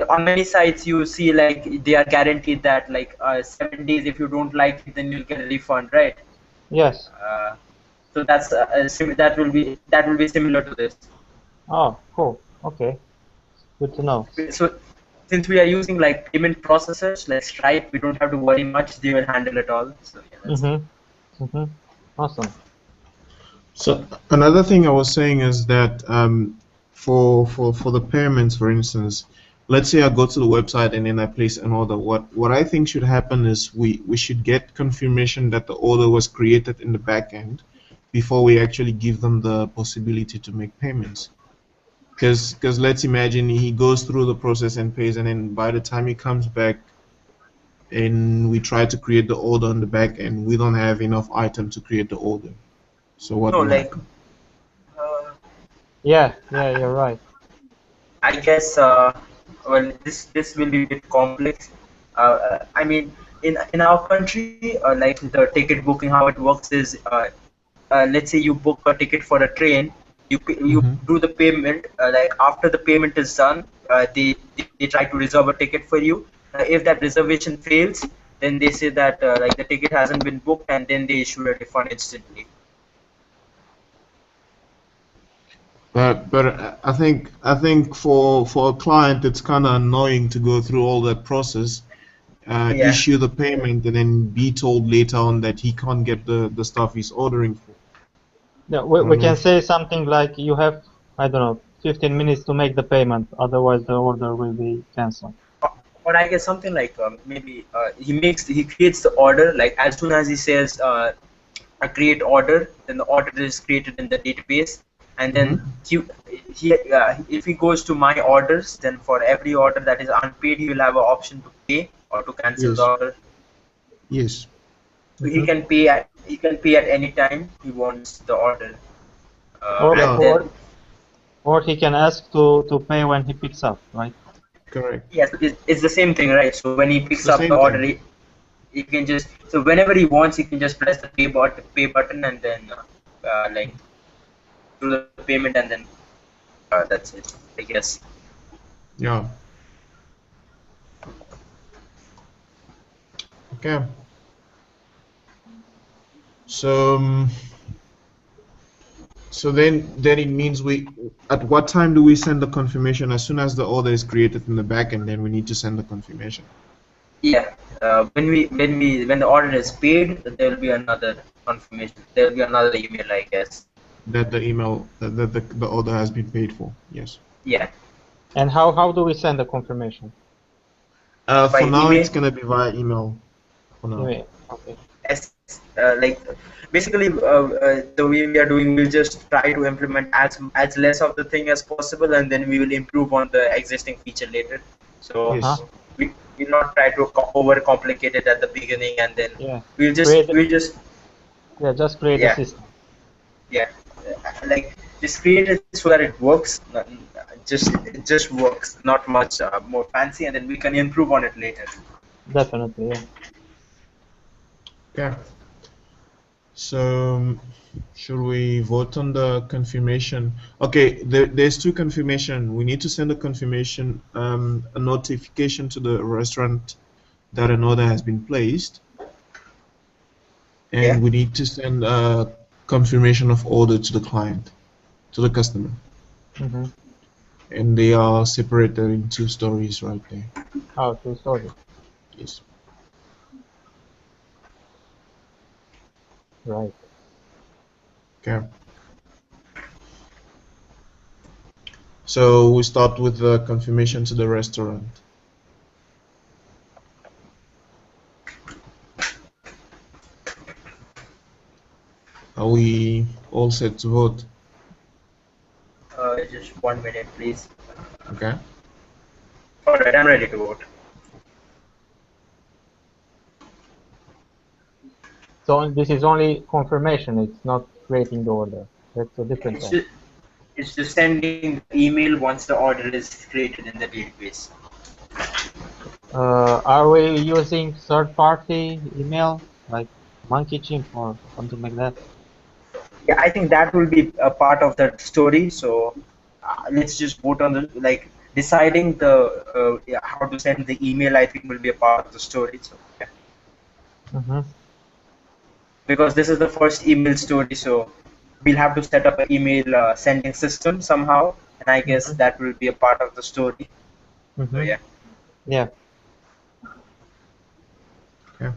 on many sites you see like they are guaranteed that like 7 days. If you don't like it, then you'll get a refund, right? Yes. Uh, so that will be similar to this. Oh, cool. Okay. Good to know. So since we are using like payment processors like Stripe, we don't have to worry much. They will handle it all. So yeah, that's it. Mm-hmm. Mm-hmm. Awesome. So another thing I was saying is that for the payments, for instance, let's say I go to the website and then I place an order. What I think should happen is we should get confirmation that the order was created in the back end before we actually give them the possibility to make payments. Because let's imagine he goes through the process and pays, and then by the time he comes back and we try to create the order on the back end, we don't have enough item to create the order. So what No, will like happen? Yeah. Yeah. You're right. I guess well this will be a bit complex. I mean, in our country, like the ticket booking, how it works is, let's say you book a ticket for a train, you Mm-hmm. do the payment. Like after the payment is done, they try to reserve a ticket for you. If that reservation fails, then they say that like the ticket hasn't been booked, and then they issue a refund instantly. But I think for a client it's kind of annoying to go through all that process, Yeah. issue the payment, and then be told later on that he can't get the stuff he's ordering for. Yeah. I We don't know can if say something like you have, I don't know, 15 minutes to make the payment. Otherwise, the order will be cancelled. Or I guess something like maybe he creates the order like as soon as he says a create order, then the order is created in the database, and then Mm-hmm. if he goes to my orders, then for every order that is unpaid, he will have an option to pay or to cancel the Yes, order. yes. So he Mm-hmm. can pay at any time he wants the order, Or and Yeah, then or he can ask to pay when he picks up, right? correct. yes, it's the same thing, right? So when he It's picks the up the same order, thing. he can just, so whenever he wants, he can just press the pay button, and then like do the payment, and then that's it, I guess. Yeah. Okay. So so then it means we at what time do we send the confirmation? As soon as the order is created in the back end, then we need to send the confirmation. Yeah, when the order is paid, there will be another confirmation. There will be another email, I guess. That the email that the order has been paid for. Yes. Yeah, And how do we send the confirmation? For by now, it's email. gonna be via email. For now. Email. Okay. As like basically the way we are doing, we'll just try to implement as less of the thing as possible, and then we will improve on the existing feature later. So Uh-huh. Yes. we not try to over complicate it at the beginning, and then Yeah. we'll just Yeah, just create a yeah, system. yeah, like just create it so that it works. It just works, not much more fancy, and then we can improve on it later. Definitely, yeah. Okay. So should we vote on the confirmation? Okay, there's two confirmation. We need to send a confirmation, a notification to the restaurant that an order has been placed, Yeah. and we need to send confirmation of order to the client, to the customer. Mm-hmm. And they are separated in 2 stories right there. Oh, 2 stories. Yes. Right. Okay. So we start with the confirmation to the restaurant. Are we all set to vote? Just 1 minute, please. Okay. All right, I'm ready to vote. So this is only confirmation. It's not creating the order. That's a different thing. It's just sending the email once the order is created in the database. Are we using third-party email like MonkeyChimp or something like that? Yeah, I think that will be a part of the story. So let's just vote on the deciding the how to send the email. I think will be a part of the story. So yeah. Mm-hmm. Because this is the first email story, so we'll have to set up an email sending system somehow, and I guess Mm-hmm. that will be a part of the story. So Mm-hmm. yeah. Yeah. Yeah.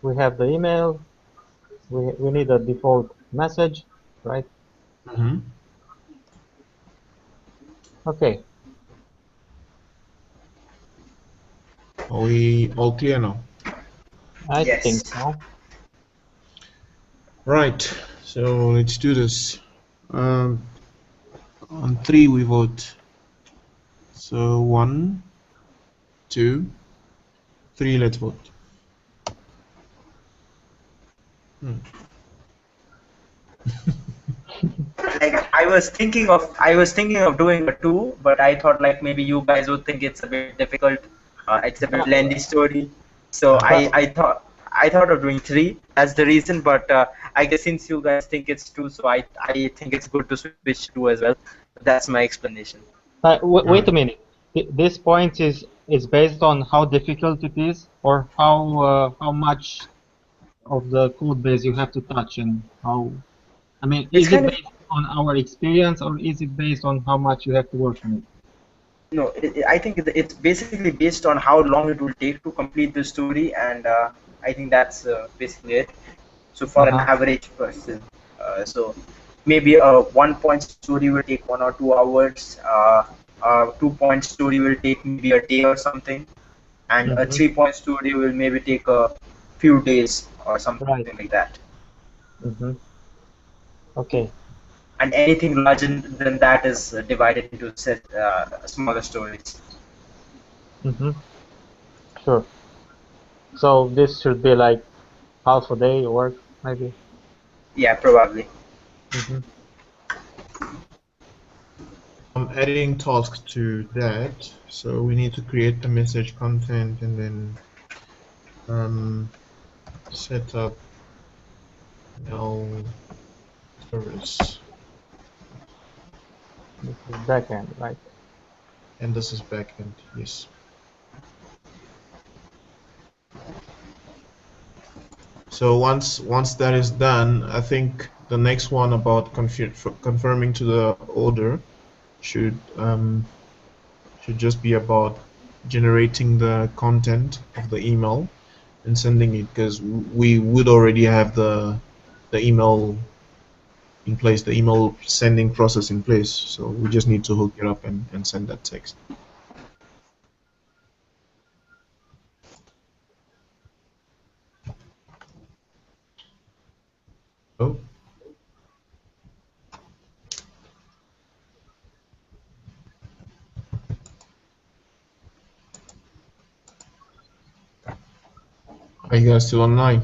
We have the email. We need a default message, right? Mm-hmm. Okay. Are we all clear now? I think Yes. so. Right. So let's do this. On 3 we vote. So 1, 2, 3. Let's vote. Like I was thinking of doing a two, but I thought like maybe you guys would think it's a bit difficult. It's a bit lengthy story, so But I thought of doing three. That's the reason. But I guess since you guys think it's two, so I think it's good to switch to two as well. That's my explanation. wait a minute. This point is based on how difficult it is, or how much of the code base you have to touch, and how. I mean, It's is it kind of based on our experience, or is it based on how much you have to work on it? no. I think it's basically based on how long it will take to complete the story, and I think that's basically it. So for an Uh-huh. average person, so maybe a 1 point story will take 1 or 2 hours. A 2 point story will take maybe a day or something, and a Mm-hmm. 3 point story will maybe take a few days or something Right. like that. Mm-hmm. Okay. And anything larger than that is divided into smaller stories. Mm-hmm. Sure. So this should be like half a day work, maybe. Yeah, probably. Mm-hmm. I'm adding tasks to that. So we need to create the message content and then set up mail service. This is backend, right? And this is backend, yes. So once that is done, I think the next one about confirming to the order should just be about generating the content of the email and sending it, because we would already have the email in place, the email sending process in place. So we just need to hook it up and send that text. Oh. Are you guys still online?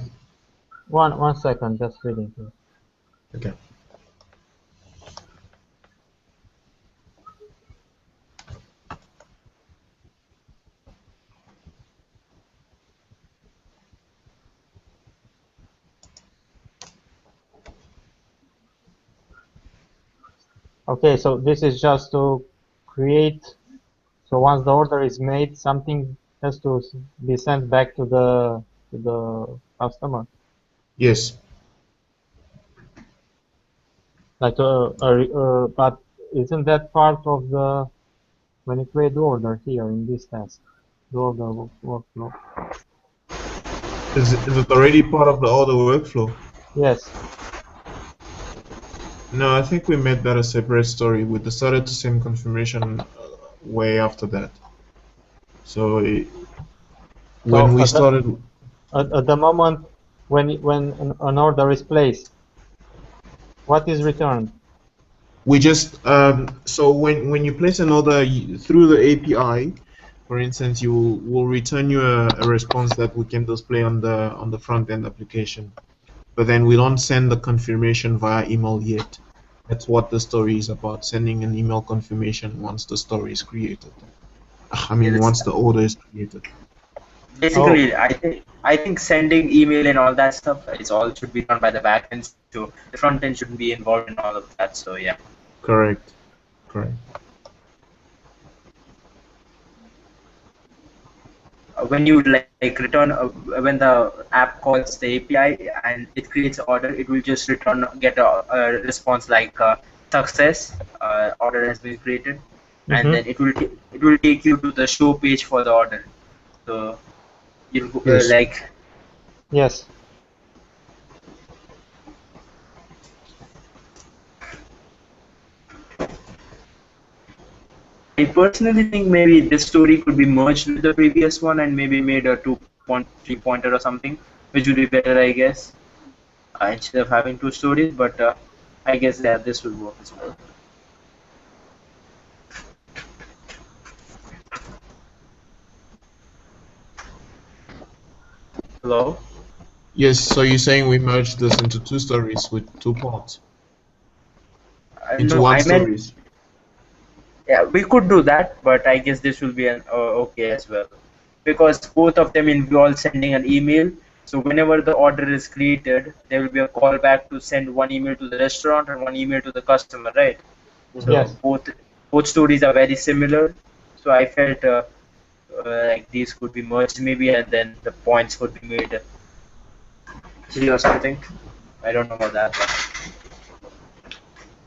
One second, just reading through. Okay. Okay, so this is just to create. So once the order is made, something has to be sent back to the customer. Yes. Like but isn't that part of the when you create the order here in this task, the order workflow? Is it already part of the order workflow? Yes. No, I think we made that a separate story. We decided to send confirmation way after that. So when we started, at the moment when an order is placed, what is returned? we just so when you place an order through the API, for instance, you will return you a response that we can display on the front end application. But then we don't send the confirmation via email yet. That's what the story is about, sending an email confirmation once the story is created. I mean, once the order is created. Basically, I think sending email and all that stuff is all should be done by the back end. So the front end shouldn't be involved in all of that. So yeah. Correct. Correct. When you like return when the app calls the API and it creates an order, it will just return get a response like success, order has been created, and then it will take you to the show page for the order. So you Yes. like Yes. I personally think maybe this story could be merged with the previous one and maybe made a 2.3 pointer or something, which would be better, I guess, instead of having two stories. But I guess yeah, this will work as well. Hello? Yes. So you're saying we merged this into two stories with two parts? Into No, one I meant stories. yeah, we could do that, but I guess this will be an okay as well, because both of them involve sending an email. So whenever the order is created, there will be a callback to send one email to the restaurant and one email to the customer, right? So Yes. both stories are very similar. So I felt like these could be merged maybe, and then the points could be made three or something. I don't know about that.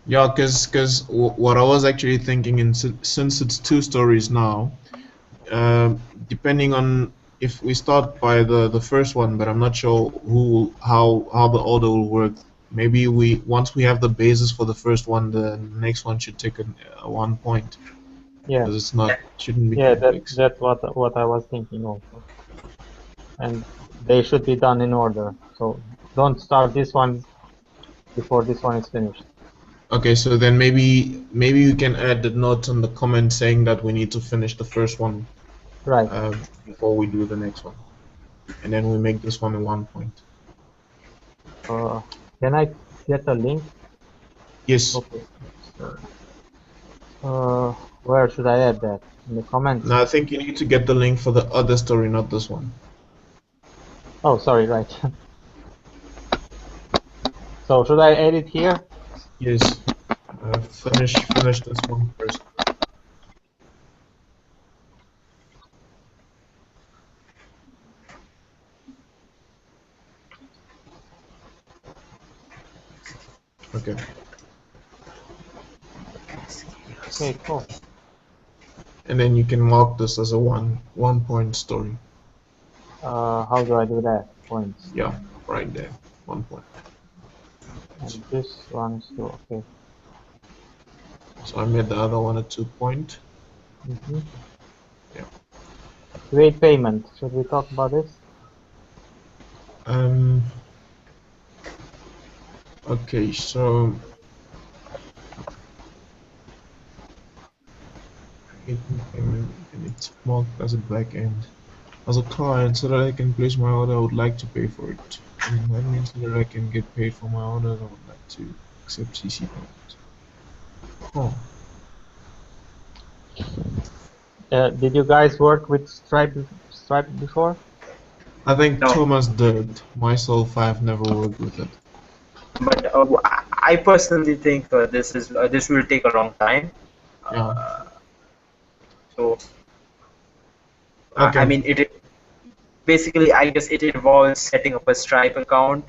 Yeah, because what I was actually thinking, since it's two stories now, depending on if we start by the first one, but I'm not sure how the order will work. Maybe once we have the basis for the first one, the next one should take a 1 point, Yeah. because shouldn't be Yeah. complex. That's what I was thinking also. And they should be done in order. So don't start this one before this one is finished. Okay, so then maybe you can add the note on the comment saying that we need to finish the first one Right. before we do the next one, and then we make this one a 1 point. Can I get a link? Yes. Okay. Where should I add that? In the comments? Now I think you need to get the link for the other story, not this one. Oh, sorry, right. So should I add it here? Yes. Finish this one first. Okay. Okay, cool. And then you can mark this as a one point story. How do I do that? Points. Yeah, right there. 1 point. And this one is two. Okay. So I made the other one a 2 point. Yeah. Create payment. Should we talk about this? Okay, so payment, and it's marked as a back end. As a client, so that I can place my order, I would like to pay for it. And that means so that I can get paid for my orders, I would like to accept CC payment. Oh. Did you guys work with Stripe before? I think No, Thomas did. Myself, I have never worked with it. but I personally think this will take a long time. Yeah. So I Okay. mean it basically I guess it involves setting up a Stripe account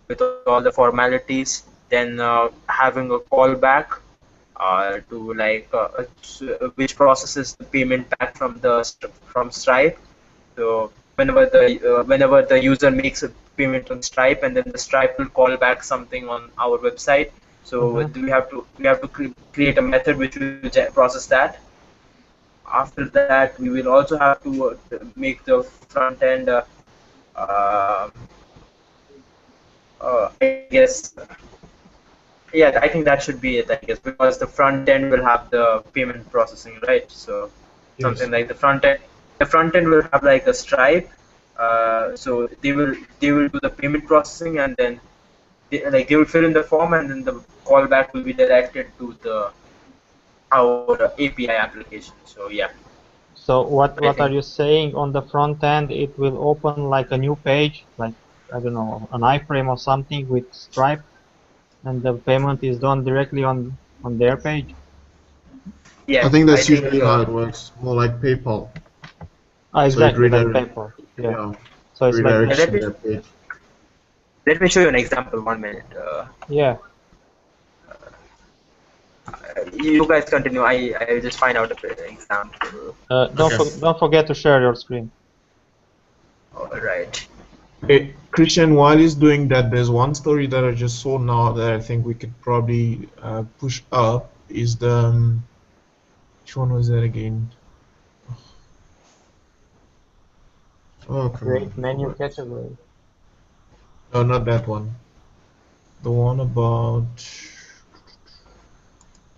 with all the formalities, then having a callback to like which processes the payment back from Stripe. So whenever the user makes a payment on Stripe, and then the Stripe will call back something on our website. So we have to create a method which will process that. After that, we will also have to make the front end. I guess, yeah, I think that should be it. I guess because the front end will have the payment processing, right? So something like the front end will have like a Stripe. So they will do the payment processing, and then they will fill in the form, and then the callback will be directed to our API application. So yeah. So what are you saying on the front end? It will open like a new page, like I don't know, an iframe or something with Stripe, and the payment is done directly on their page. Yeah, I think that's usually how it works. More like PayPal. Exactly, so like PayPal. Yeah. So it's like redirects to their page. Let me show you an example. 1 minute. Yeah. You guys continue. I'll just find out an example. Don't forget to share your screen. All right. Hey, Christian, while he's doing that, there's one story that I just saw now that I think we could probably push up. Is the which one was that again? Oh, come Create on. menu category. No, not that one. The one about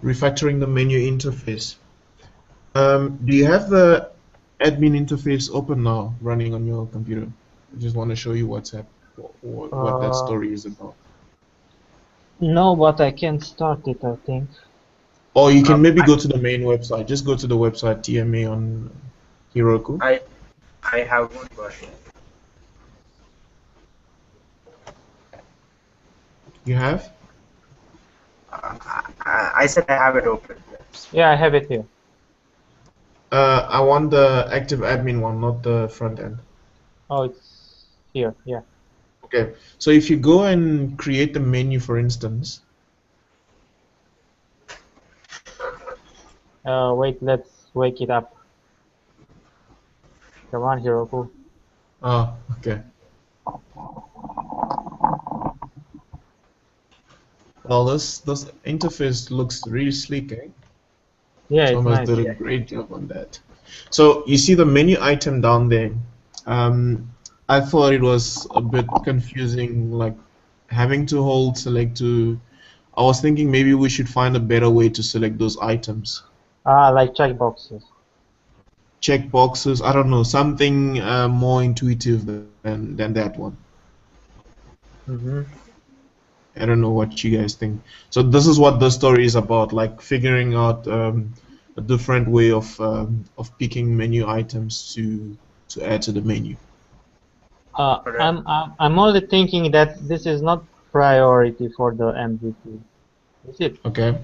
refactoring the menu interface. Do you have the admin interface open now, running on your computer? I just want to show you what that story is about. No, but I can start it, I think. Or you can maybe go to the main website. Just go to the website TMA on Heroku. I have one version. You have? I said I have it open. Yeah, I have it here. I want the active admin one, not the front end. Oh, it's here, yeah. Okay, so if you go and create the menu, for instance. Wait, let's wake it up. Come on, Heroku. Oh, okay. Well, this interface looks really sleek, eh? Yeah, Thomas it's nice. did a great job on that. So you see the menu item down there. I thought it was a bit confusing, like having to hold select to. I was thinking maybe we should find a better way to select those items. Like checkboxes. Checkboxes. I don't know, something more intuitive than that one. I don't know what you guys think. So this is what the story is about, like figuring out a different way of picking menu items to add to the menu. I'm only thinking that this is not priority for the MVP. Is it? Okay.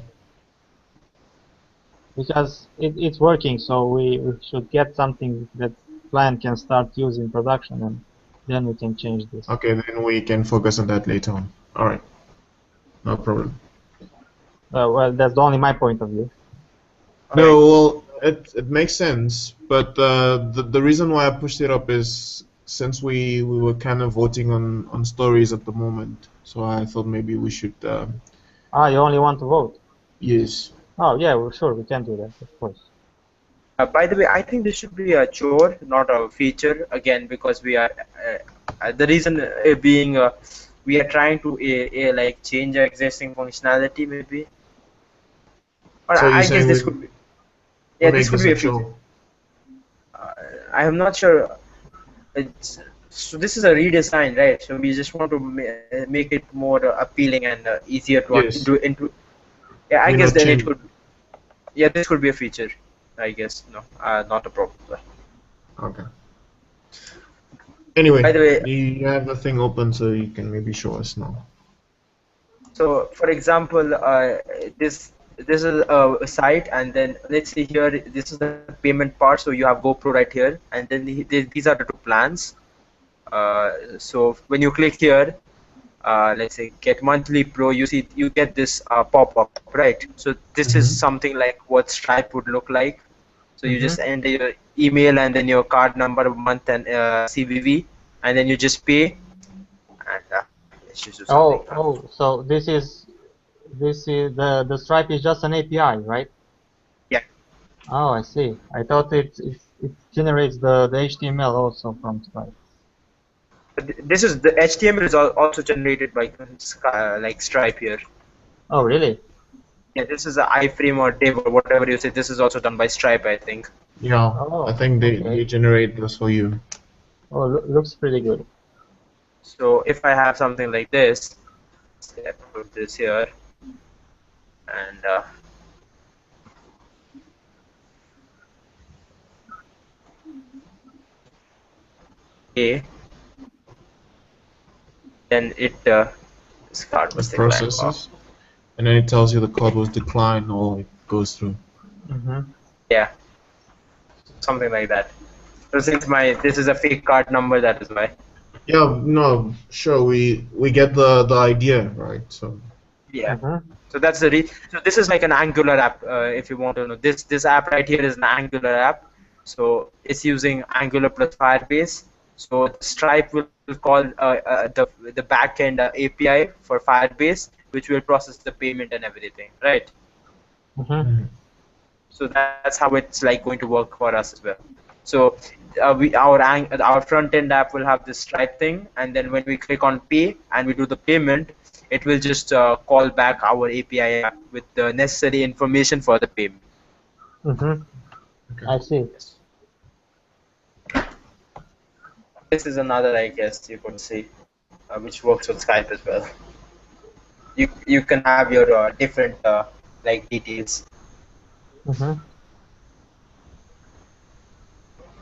Because it's working, so we should get something that client can start using production, and then we can change this. Okay, then we can focus on that later on. All right. No problem. Well, that's only my point of view. No, well, it makes sense, but the reason why I pushed it up is since we were kind of voting on stories at the moment, so I thought maybe we should. You only want to vote? Yes. Oh yeah, well, sure, we can do that, of course. By the way, I think this should be a chore, not a feature. Again, because we are the reason being we are trying to like change our existing functionality, maybe. Or So I guess this could be. Yeah, this could be a feature. I am not sure. So this is a redesign, right? So we just want to make it more appealing and easier to into. Yeah, I guess then it could. Yeah, this could be a feature. I guess no, not a problem. Okay. Anyway, by the way, you have the thing open, so you can maybe show us now. So, for example, this is a site, and then let's see here. This is the payment part. So you have GoPro right here, and then these are the two plans. So when you click here, let's say get monthly pro, you get this pop-up, right? So this is something like what Stripe would look like. So you just enter your email and then your card number, month, and CVV, and then you just pay. And let's just do something. So this is the Stripe is just an API, right? Yeah. Oh, I see. I thought it generates the HTML also from Stripe. This is the HTML is also generated by like Stripe here. Oh, really? Yeah, this is an iframe or div or whatever you say. This is also done by Stripe, I think. Yeah, Oh, I think they generate this for you. Oh, looks pretty good. So if I have something like this, say I put this here, and okay, then this card was It declined. processes, and then it tells you the code was declined or it goes through. Yeah, something like that. So since this is a fake card number, that is why. Yeah, no, sure, we get the idea, right? So Yeah. So that's the so this is like an Angular app. If you want to know, this app right here is an Angular app. So it's using Angular plus Firebase. So Stripe will call the backend API for Firebase, which will process the payment and everything, right? So that's how it's like going to work for us as well. So our front end app will have this Stripe thing, and then when we click on pay and we do the payment, it will just call back our API app with the necessary information for the payment. I see. This is another, I guess you could say, which works with Skype as well. You can have your different like details.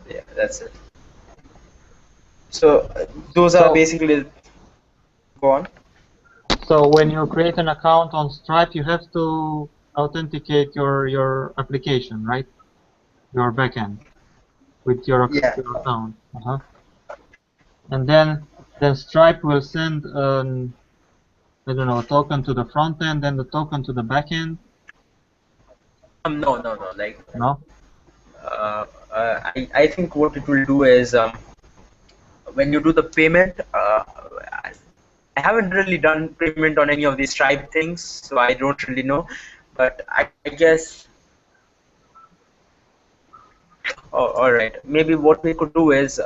Yeah, that's it. So those are basically. Go on. So when you create an account on Stripe, you have to authenticate your application, right? Your backend with your account. And then Stripe will send I don't know, a token to the front end and the token to the back end. No. Like no. I think what it will do is when you do the payment. I haven't really done payment on any of these Stripe things, so I don't really know. But I guess. Oh, all right. Maybe what we could do is.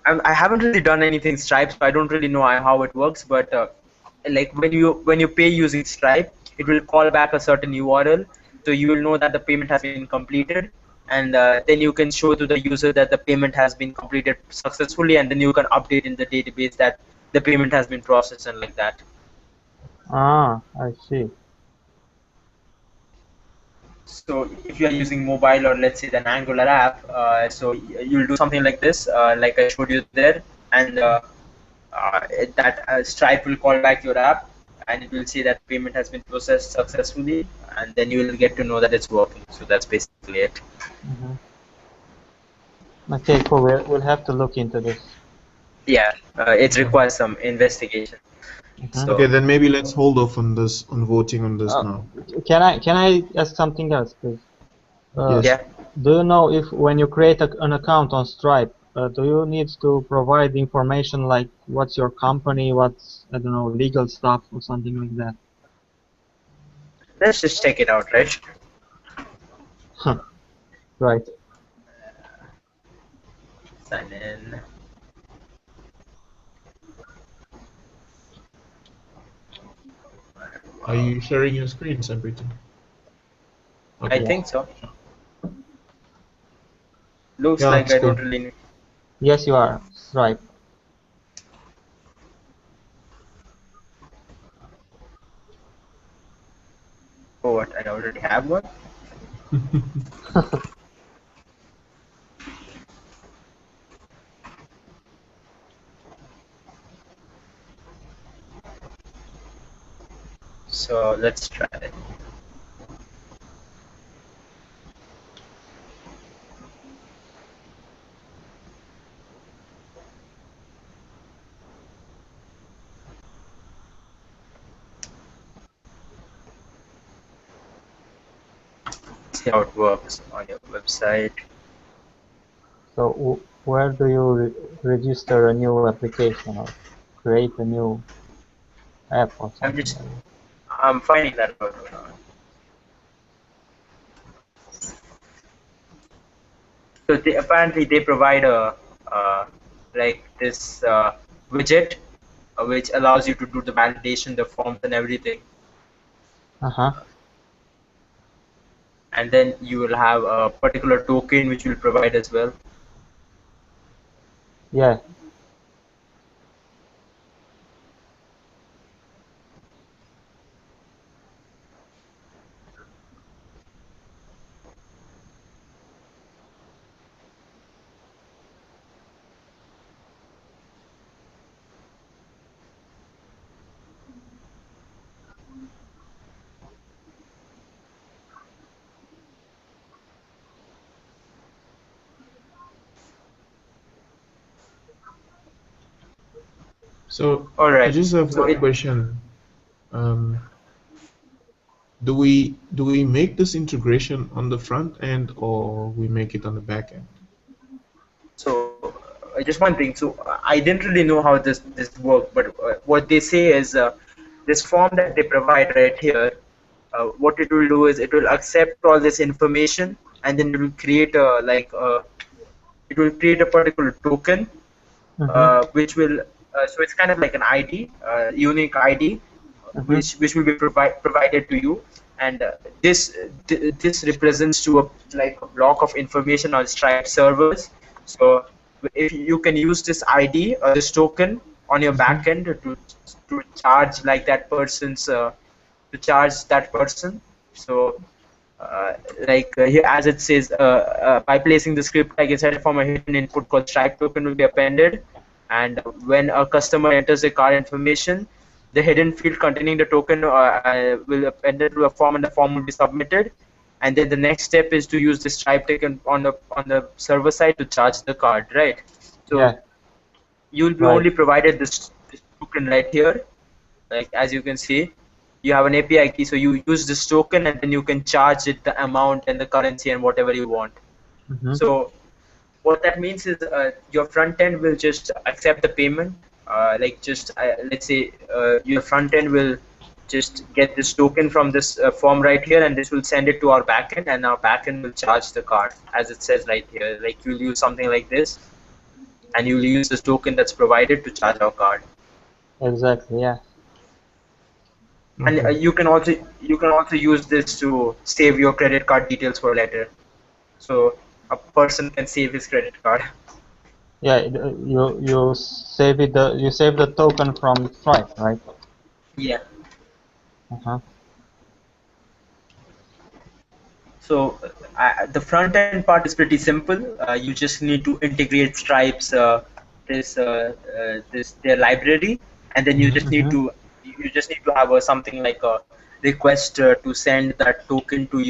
I haven't really done anything Stripe, so I don't really know how it works. But like when you pay using Stripe, it will call back a certain URL, so you will know that the payment has been completed, and then you can show to the user that the payment has been completed successfully, and then you can update in the database that the payment has been processed and like that. Ah, I see. So if you are using mobile or let's say an Angular app, so you'll do something like this, like I showed you there, and that Stripe will call back your app, and it will say that payment has been processed successfully, and then you will get to know that it's working. So that's basically it. Okay, cool. We'll have to look into this. Yeah, it requires some investigation. So, okay, then maybe let's hold off on voting on this now. Can I ask something else, please? Yes. Yeah. Do you know if when you create an account on Stripe, do you need to provide information like what's your company, what's, I don't know, legal stuff or something like that? Let's just check it out, right? Right. Sign in. Are you sharing your screen, Sampriti? Okay. I think so. Looks like I don't really need. Yes, you are. Right. Oh, what? I already have one? So let's try it. see how it works on your website. So where do you register a new application or create a new app or something like that? I'm finding that out. So apparently they provide a like this widget which allows you to do the validation, the forms and everything. And then you will have a particular token which will provide as well. Yeah. So All right. I just have So one question. Do we make this integration on the front end or we make it on the back end? So just one thing. So I didn't really know how this worked, but what they say is this form that they provide right here. What it will do is it will accept all this information, and then it will create a it will create a particular token, which will so it's kind of like an ID, unique ID, which will be provided to you, and this represents to a like a block of information on Stripe servers. So if you can use this ID or this token on your backend to charge like that person's to charge that person. So here as it says, by placing the script, I can set it from a hidden input called Stripe token will be appended, and when a customer enters the card information, the hidden field containing the token will append it to a form, and the form will be submitted. And then the next step is to use the Stripe token on the server side to charge the card, right? So Yeah. you'll be only provided this token right here, like as you can see. You have an API key, so you use this token and then you can charge it the amount and the currency and whatever you want. So what that means is your front end will just accept the payment. Let's say your front end will just get this token from this form right here, and this will send it to our backend, and our backend will charge the card as it says right here. Like you'll use something like this, and you'll use this token that's provided to charge our card. Exactly. Yeah. And you can also use this to save your credit card details for later, so a person can save his credit card. Yeah, you save you save the token from Stripe, right? Yeah. So the front end part is pretty simple. You just need to integrate Stripe's their library, and then you just need to have something like a request to send that token to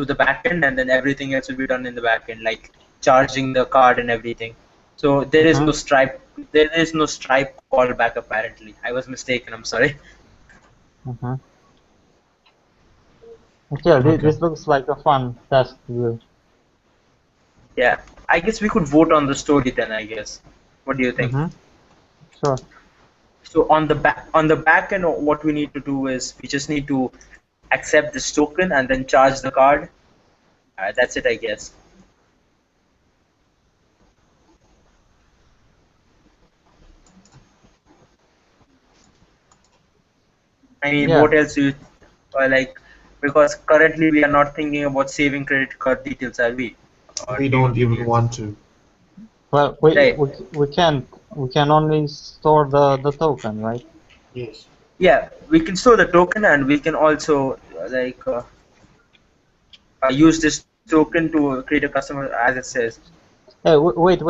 the backend, and then everything else will be done in the backend, like charging the card and everything. So there is no Stripe callback apparently. I was mistaken. I'm sorry. Okay, this looks like a fun task to do. Yeah, I guess we could vote on the story then, I guess. What do you think? Sure. So on the back end, what we need to do is we just need to accept this token and then charge the card. That's it, I guess. I mean, what else do you like? Because currently we are not thinking about saving credit card details, are we? We don't even want to. Well, we can't. We can only store the token, right? Yes. Yeah, we can store the token, and we can also use this token to create a customer, as it says. Hey, wait.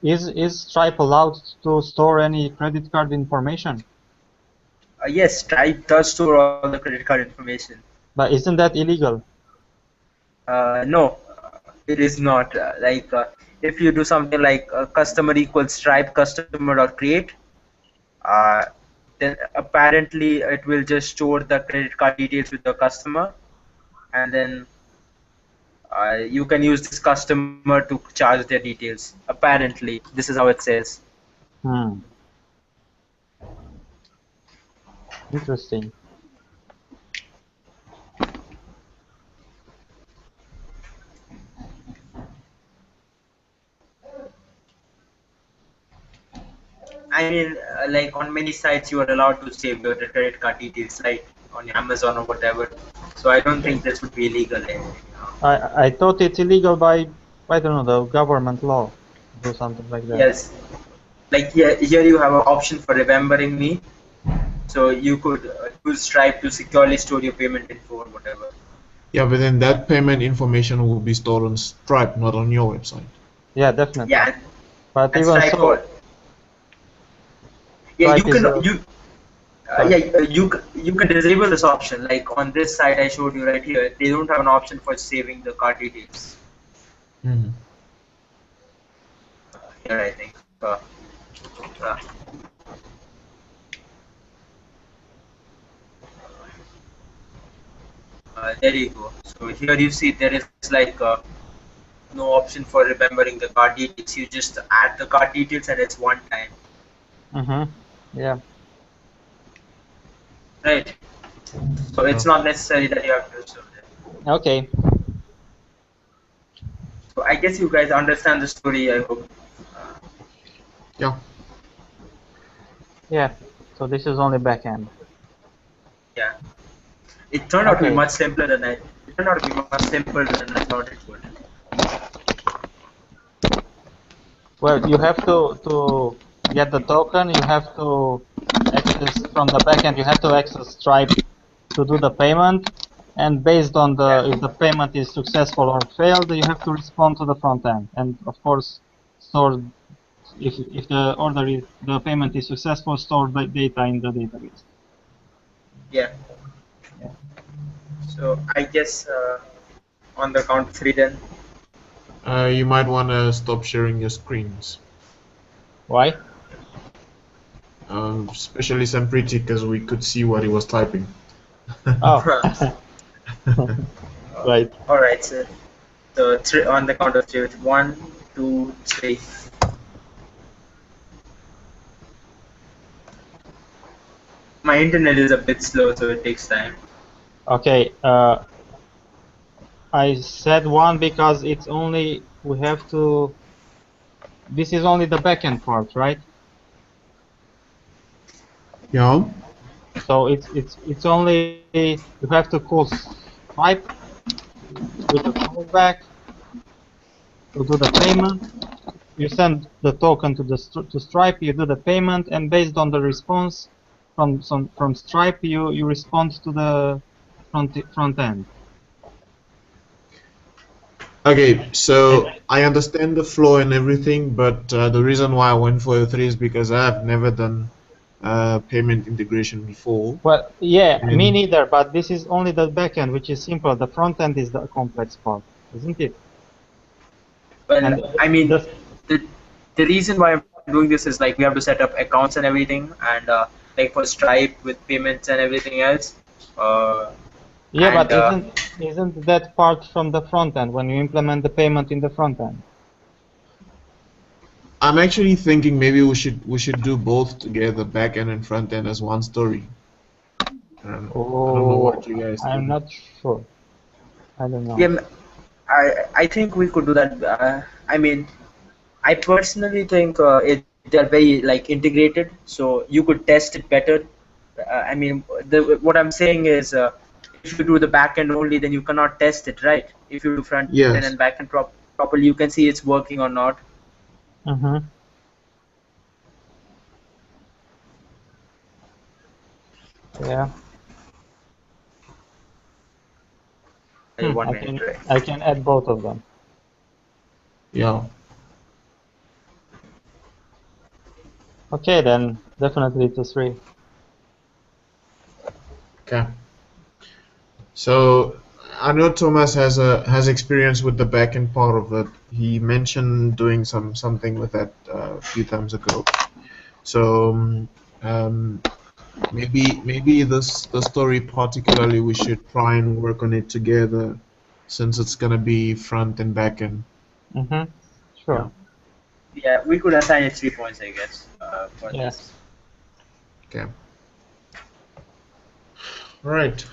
Is Stripe allowed to store any credit card information? Yes, Stripe does store all the credit card information. But isn't that illegal? No, it is not. If you do something like customer equals Stripe customer.create, then apparently it will just store the credit card details with the customer, and then you can use this customer to charge their details. Apparently, this is how it says. Interesting. I mean, like on many sites, you are allowed to save your credit card details, like on Amazon or whatever. So I don't think this would be illegal. I thought it's illegal by, I don't know, the government law, do something like that. Yes, like here you have an option for remembering me, so you could use Stripe to securely store your payment info or whatever. Yeah, but then that payment information will be stored on Stripe, not on your website. Yeah, definitely. Yeah, but and even Stripe so, yeah, Stripe you can disable this option. Like on this site I showed you right here, they don't have an option for saving the card details. Here I think. There you go. So here you see there is like no option for remembering the card details. You just add the card details and it's one time. Yeah. Right. So it's not necessary that you have to do that. Okay. So I guess you guys understand the story, I hope. Yeah. Yeah. So this is only backend. Yeah. It turned out to be much simpler than I thought it would. Well, you have to get the token, you have to access from the backend, you have to access Stripe to do the payment, and based on if the payment is successful or failed, you have to respond to the front end, and of course store, if the payment is successful, store the data in the database. Yeah. So I guess on the count of 3 then. You might want to stop sharing your screens. Why? Especially Sampriti, because we could see what he was typing. Oh. Right. All right, sir. So on the count of 3, 1, 2, 3. My internet is a bit slow, so it takes time. Okay. I said 1 because it's only we have to. This is only the backend part, right? Yeah. So it's only you have to call Stripe with a callback to do the payment. You send the token to Stripe. You do the payment, and based on the response from Stripe, you respond to the front end. Okay, so I understand the flow and everything, but the reason why I went for 3 is because I have never done payment integration before. Well, yeah, me neither, but this is only the backend, which is simple. The front end is the complex part, isn't it? Well, I mean, the reason why I'm doing this is like we have to set up accounts and everything, and like for Stripe with payments and everything else. Yeah, but isn't that part from the front end when you implement the payment in the front end? I'm actually thinking maybe we should do both together, back end and front end, as one story. I don't know what you guys think. I'm not sure. I don't know. Yeah, I think we could do that. I mean, I personally think they're very like integrated, so you could test it better. I mean, what I'm saying is, if you do the back end only, then you cannot test it, right? If you do front end and back end properly, you can see it's working or not. Yeah. I can add both of them. Yeah. Okay, then definitely to 3. Okay. So I know Thomas has experience with the backend part of it. He mentioned doing something with that a few times ago. So maybe the story particularly we should try and work on it together since it's gonna be front and back end. Sure. Yeah, we could assign it 3 points, I guess, for Yes. this. Okay. Right.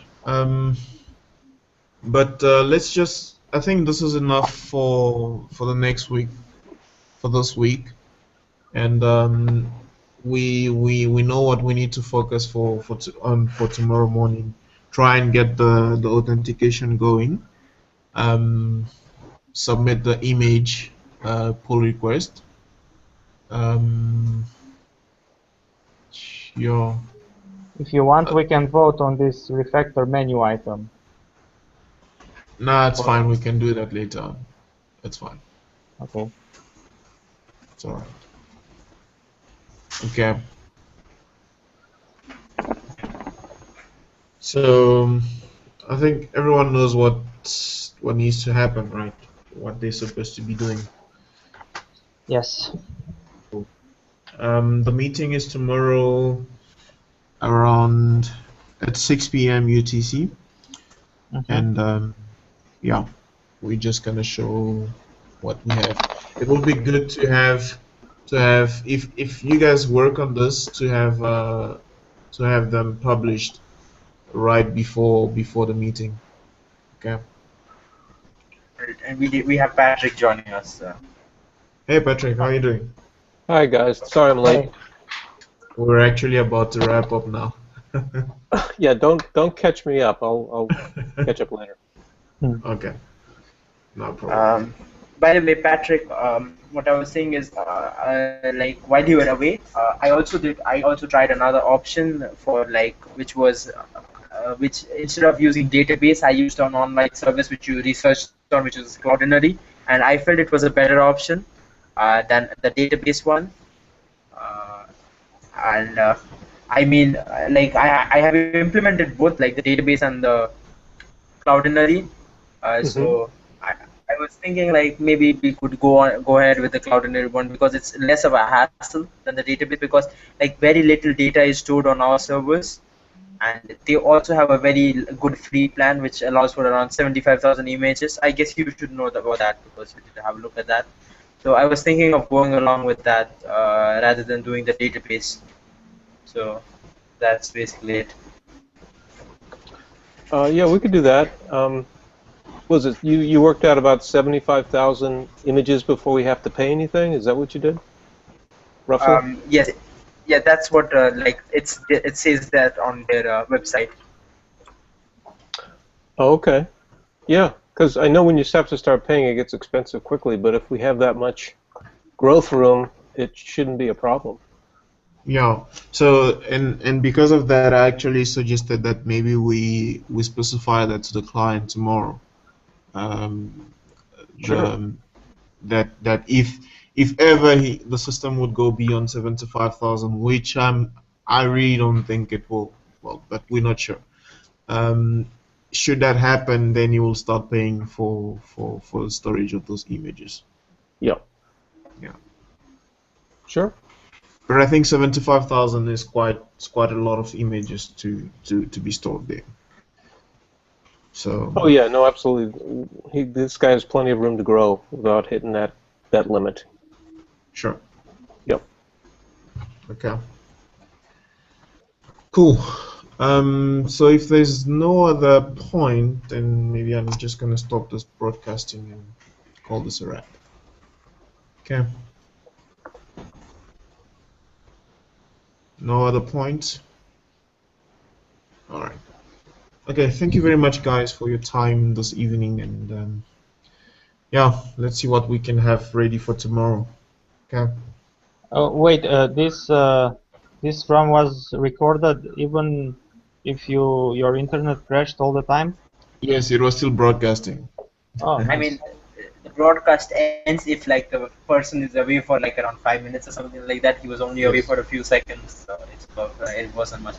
But let's just. I think this is enough for the next week, for this week, and we know what we need to focus for tomorrow morning. Try and get the authentication going. Submit the image pull request. Yeah. If you want, we can vote on this refactor menu item. Nah, it's fine. We can do that later on. It's fine. Okay. It's all right. Okay. So I think everyone knows what needs to happen, right? What they're supposed to be doing. Yes. The meeting is tomorrow around at 6 p.m. UTC, and yeah, we're just gonna show what we have. It would be good to have if you guys work on this to have them published right before the meeting. Okay. And we have Patrick joining us. Hey Patrick, how are you doing? Hi guys, sorry I'm late. We're actually about to wrap up now. Yeah, don't catch me up. I'll catch up later. Okay. No problem. By the way, Patrick, what I was saying is, like while you were away, I also tried another option for which was, which instead of using database, I used an online service which you researched on, which is Cloudinary, and I felt it was a better option than the database one. And I mean, I have implemented both, like the database and the Cloudinary. So I was thinking like maybe we could go ahead with the Cloudinary one because it's less of a hassle than the database, because like very little data is stored on our servers, and they also have a very good free plan which allows for around 75,000 images. I guess you should know about that because you did have a look at that. So I was thinking of going along with that rather than doing the database. So that's basically it. Yeah, we could do that. Was it you worked out about 75,000 images before we have to pay anything? Is that what you did? Roughly? Yes, yeah, that's what it says that on their website. Oh, okay. Yeah, because I know when you have to start paying, it gets expensive quickly. But if we have that much growth room, it shouldn't be a problem. Yeah. So and because of that, I actually suggested that maybe we specify that to the client tomorrow. Sure. That if ever the system would go beyond 75,000, which I really don't think it will. Well, but we're not sure. Should that happen, then you will start paying for the storage of those images. Yeah. Yeah. Sure. But I think 75,000 is quite a lot of images to be stored there. So. Oh yeah, no, absolutely. This guy has plenty of room to grow without hitting that limit. Sure. Yep. Okay. Cool. So if there's no other point, then maybe I'm just gonna stop this broadcasting and call this a wrap. Okay. No other points? All right. Okay, thank you very much, guys, for your time this evening, and yeah, let's see what we can have ready for tomorrow. Okay. Oh wait, this Scrum was recorded even if your internet crashed all the time? Yes, it was still broadcasting. Oh, nice. I mean, the broadcast ends if like the person is away for like around 5 minutes or something like that. He was only away for a few seconds, so it wasn't much.